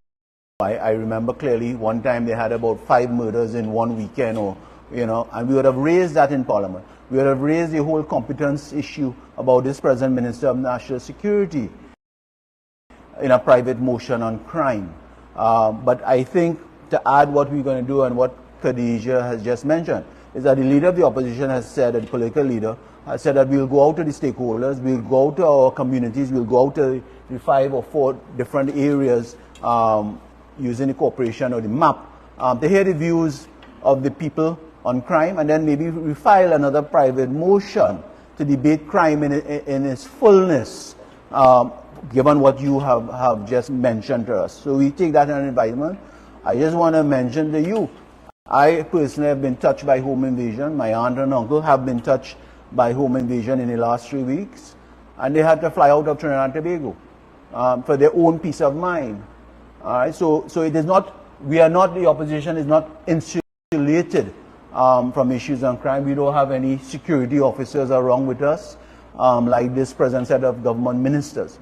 I remember clearly one time they had about 5 murders in one weekend, or, you know, and we would have raised that in Parliament. We would have raised the whole competence issue about this present Minister of National Security in a private motion on crime. But I think to add what we're going to do and what Khadija has just mentioned, is that the leader of the opposition has said, the political leader, has said that we'll go out to the stakeholders, we'll go out to our communities, we'll go out to the 5 or 4 different areas using the corporation or the map to hear the views of the people on crime, and then maybe we file another private motion to debate crime in its fullness, given what you have just mentioned to us. So we take that as an advisement. I just want to mention to you, I personally have been touched by home invasion. My aunt and uncle have been touched by home invasion in the last 3 weeks, and they had to fly out of Trinidad and Tobago for their own peace of mind. All right, so it is not, we are not, the opposition is not insulated from issues on crime. We don't have any security officers around with us, like this present set of government ministers.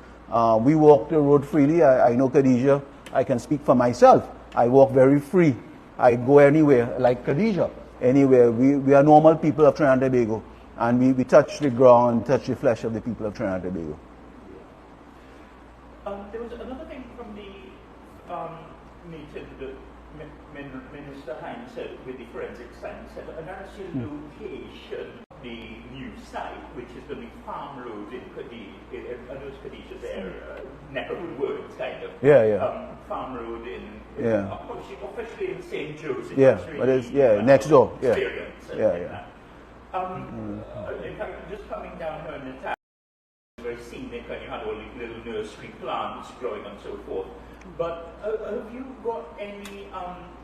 We walk the road freely. I know Khadija, I can speak for myself. I walk very free. I go anywhere, like Khadija, anywhere. We are normal people of Trinidad and Tobago, and we touch the ground, touch the flesh of the people of Trinidad and Tobago. There was another thing from the meeting that Minister Hines said with the Forensic Science Centre, and that's your location, the new site, which is going to be Farm Road in Khadija, I know it's Khadija's area, neck of the woods, kind of. Yeah. Farm Road in, officially in St. Joseph. Yeah, but it's, next door. Yeah. In fact, just coming down here in the town, very scenic, and you had all the little nursery plants growing and so forth. But have you got any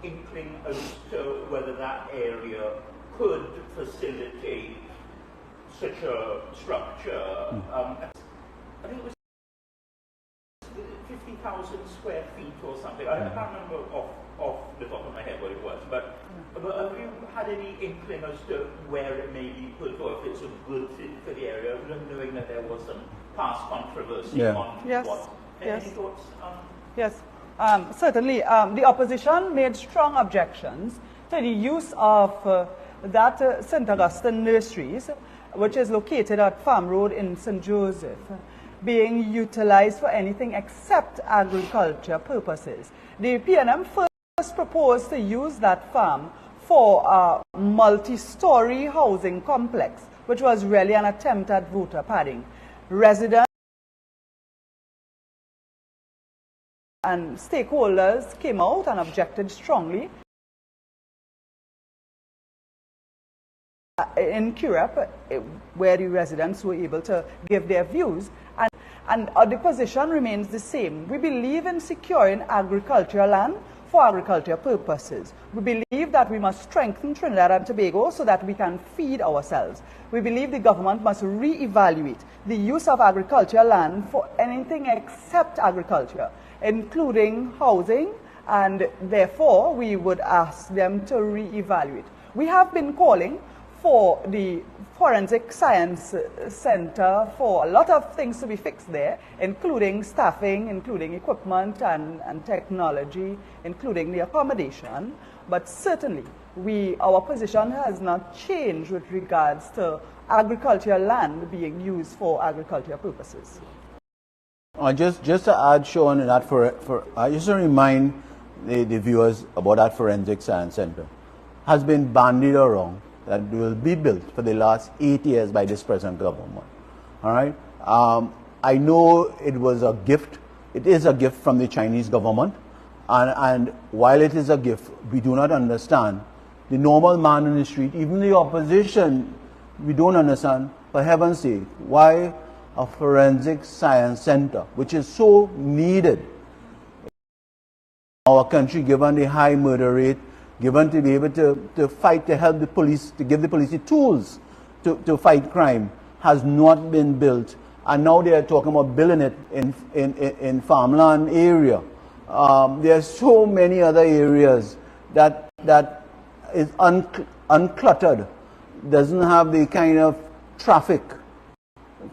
inkling as to whether that area could facilitate such a structure? I think it was 50,000 square feet or something. I can't remember off the top of my head what it was. But have you had any inkling as to where it may be put, or if it's a good fit for the area, knowing that there was some past controversy on what? Any thoughts? Yes, certainly. The opposition made strong objections to the use of that St. Augustine Nurseries, which is located at Farm Road in St. Joseph, being utilized for anything except agriculture purposes. The PNM first proposed to use that farm for a multi-story housing complex, which was really an attempt at voter padding. Residents and stakeholders came out and objected strongly. In Curep, where the residents were able to give their views, and the position remains the same. We believe in securing agricultural land for agricultural purposes. We believe that we must strengthen Trinidad and Tobago so that we can feed ourselves. We believe the government must re-evaluate the use of agricultural land for anything except agriculture, including housing, and therefore we would ask them to re-evaluate. We have been calling for the Forensic Science Center for a lot of things to be fixed there, including staffing, including equipment and technology, including the accommodation. But certainly, our position has not changed with regards to agricultural land being used for agricultural purposes. Just to add, Sean, that just to remind the viewers about that Forensic Science Center, has been bandied around that will be built for the last 8 years by this present government. All right. I know it was a gift. It is a gift from the Chinese government, and while it is a gift, we do not understand. The normal man in the street, even the opposition, we don't understand. For heaven's sake, why a Forensic Science Center, which is so needed in our country, given the high murder rate, given to be able to fight, to help the police, to give the police the tools to fight crime, has not been built. And now they are talking about building it in farmland area. There are so many other areas that is uncluttered, doesn't have the kind of traffic,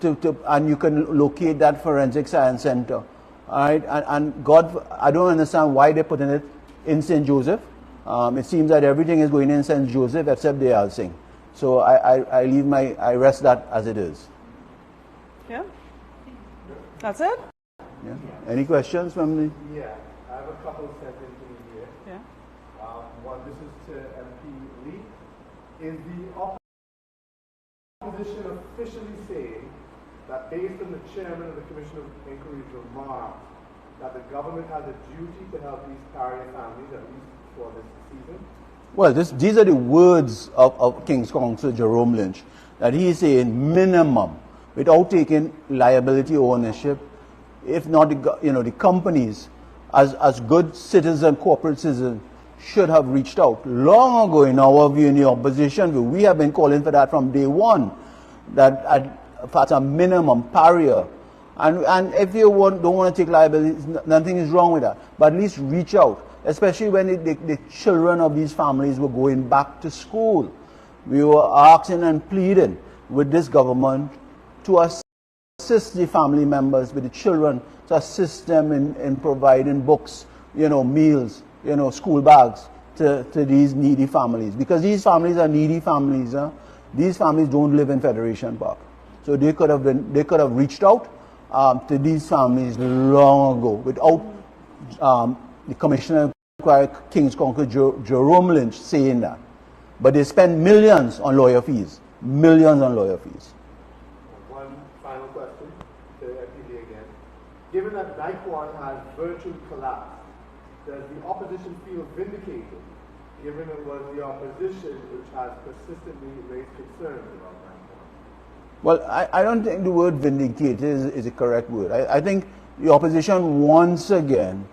and you can locate that Forensic Science Center. All right? And God, I don't understand why they're putting it in St. Joseph. It seems that everything is going in St. Joseph except the Alsing. So I rest that as it is. Yeah? That's it? Yeah. Any questions from the? Yeah, I have a couple sent in to me here. Yeah. One, this is to MP Lee. Is the opposition officially saying that based on the chairman of the Commission of Inquiry's remarks, that the government has a duty to help these pariah families, at least for this season? Well, these are the words of King's Counsel Jerome Lynch, that he is saying minimum, without taking liability ownership, if not the companies, as good citizen, corporate citizens, should have reached out long ago in our view in the opposition. We have been calling for that from day one, that at a minimum, pariah. And if you don't want to take liability, nothing is wrong with that. But at least reach out, especially when the children of these families were going back to school. We were asking and pleading with this government to assist the family members, with the children, to assist them in providing books, meals, school bags to these needy families. Because these families are needy families. These families don't live in Federation Park. So they could have reached out to these families long ago without the Commissioner of King's Counsel Jerome Lynch saying that. But they spend millions on lawyer fees. Millions on lawyer fees. One final question to FPD again. Given that NICWAN has virtually collapsed, does the opposition feel vindicated, given it was the opposition which has persistently raised concerns about NICWAN? Well, I don't think the word vindicate is a correct word. I think the opposition once again,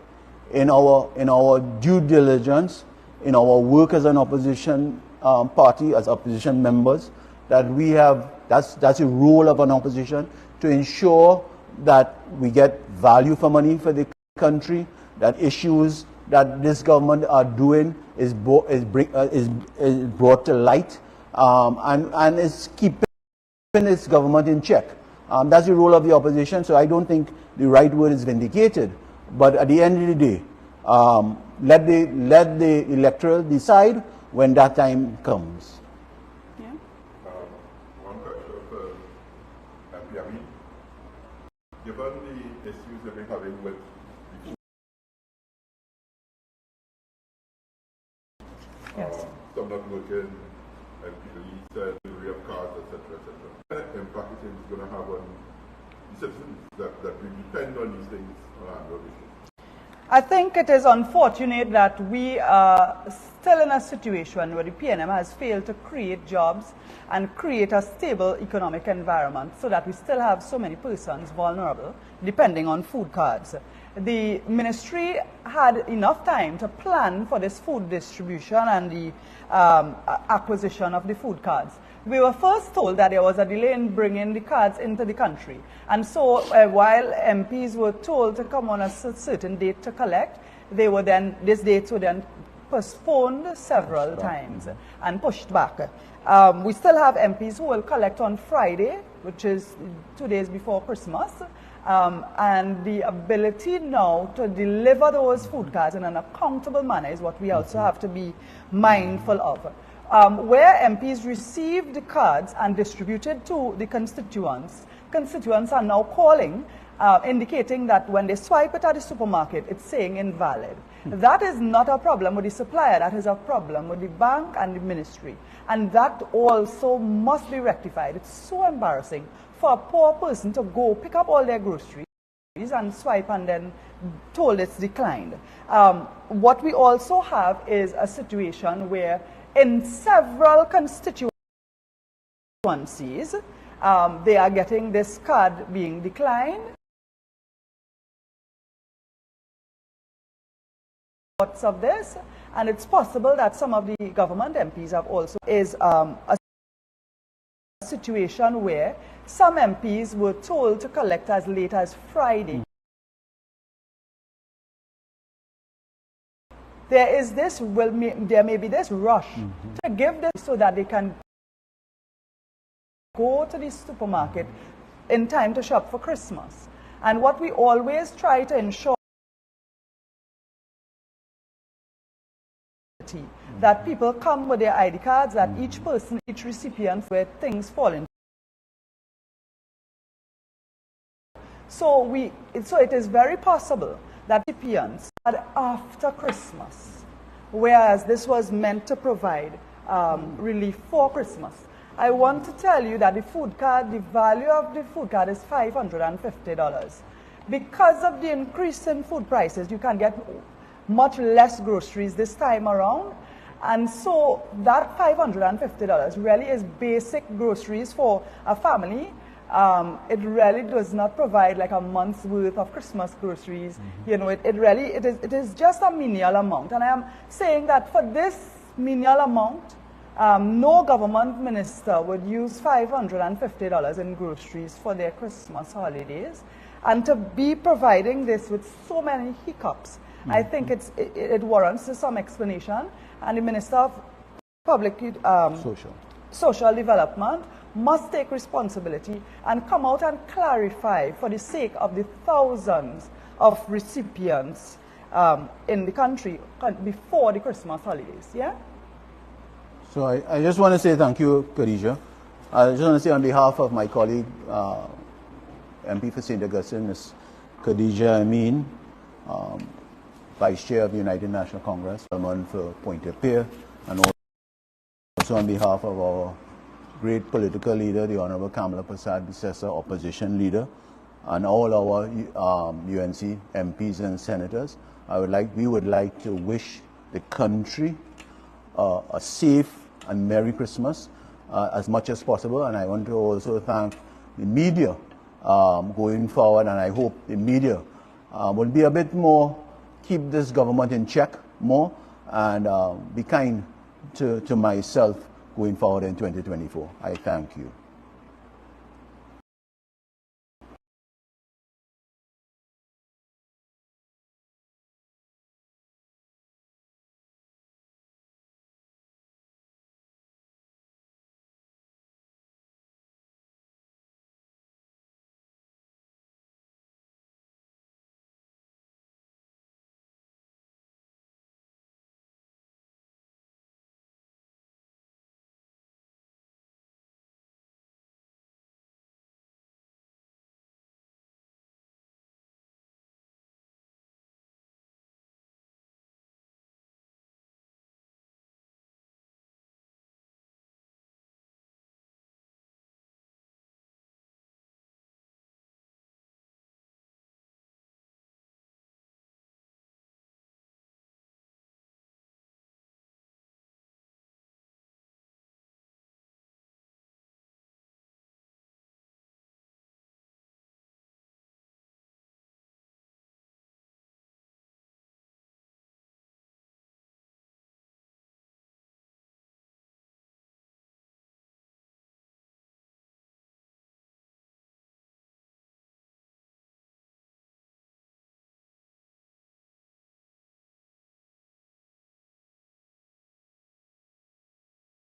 in our due diligence, in our work as an opposition party, as opposition members, that we have, that's the role of an opposition, to ensure that we get value for money for the country, that issues that this government are doing is brought to light, and is keeping its government in check. That's the role of the opposition, so I don't think the right word is vindicated. But at the end of the day, let the electorate decide when that time comes. Yeah. One question for MP Amin. Given the issues they've been having with the Yes. some not working, MP Lee said delivery of cars, etc., etc. What kind of impact it is going to have on the citizens that we depend on these things on an annual basis? I think it is unfortunate that we are still in a situation where the PNM has failed to create jobs and create a stable economic environment, so that we still have so many persons vulnerable depending on food cards. The ministry had enough time to plan for this food distribution and the acquisition of the food cards. We were first told that there was a delay in bringing the cards into the country. And so while MPs were told to come on a certain date to collect, these dates were then postponed several times and pushed back. We still have MPs who will collect on Friday, which is 2 days before Christmas. And the ability now to deliver those food cards in an accountable manner is what we also have to be mindful of. Where MPs received the cards and distributed to the constituents are now calling, indicating that when they swipe it at the supermarket, it's saying invalid. That is not a problem with the supplier, that is a problem with the bank and the ministry. And that also must be rectified. It's so embarrassing for a poor person to go pick up all their groceries and swipe and then told it's declined. What we also have is a situation where in several constituencies, they are getting this card being declined. Lots of this, and it's possible that some of the government MPs have also a situation where some MPs were told to collect as late as Friday. There may be this rush to give them so that they can go to the supermarket in time to shop for Christmas. And what we always try to ensure traceability, that people come with their ID cards, that each person, each recipient, where things fall in. So it is very possible that recipients had after Christmas, whereas this was meant to provide relief for Christmas. I want to tell you that the food card, the value of the food card is $550. Because of the increase in food prices, you can get much less groceries this time around. And so that $550 really is basic groceries for a family. It really does not provide like a month's worth of Christmas groceries. You know, it is just a menial amount. And I am saying that for this menial amount, no government minister would use $550 in groceries for their Christmas holidays. And to be providing this with so many hiccups, I think it warrants some explanation. And the Minister of Public Social Development must take responsibility and come out and clarify for the sake of the thousands of recipients in the country before the Christmas holidays. Yeah? So I just want to say thank you, Khadija. I just want to say on behalf of my colleague, MP for St. Augustine, Ms. Khadija Amin, Vice Chair of the United National Congress, Salman for Pointe-a-Pierre, and also on behalf of our great political leader, the Honorable Kamala Persad-Bissessar, opposition leader, and all our UNC MPs and senators, we would like to wish the country a safe and Merry Christmas as much as possible. And I want to also thank the media going forward, and I hope the media will be a bit more, keep this government in check more, and be kind to myself going forward in 2024. I thank you.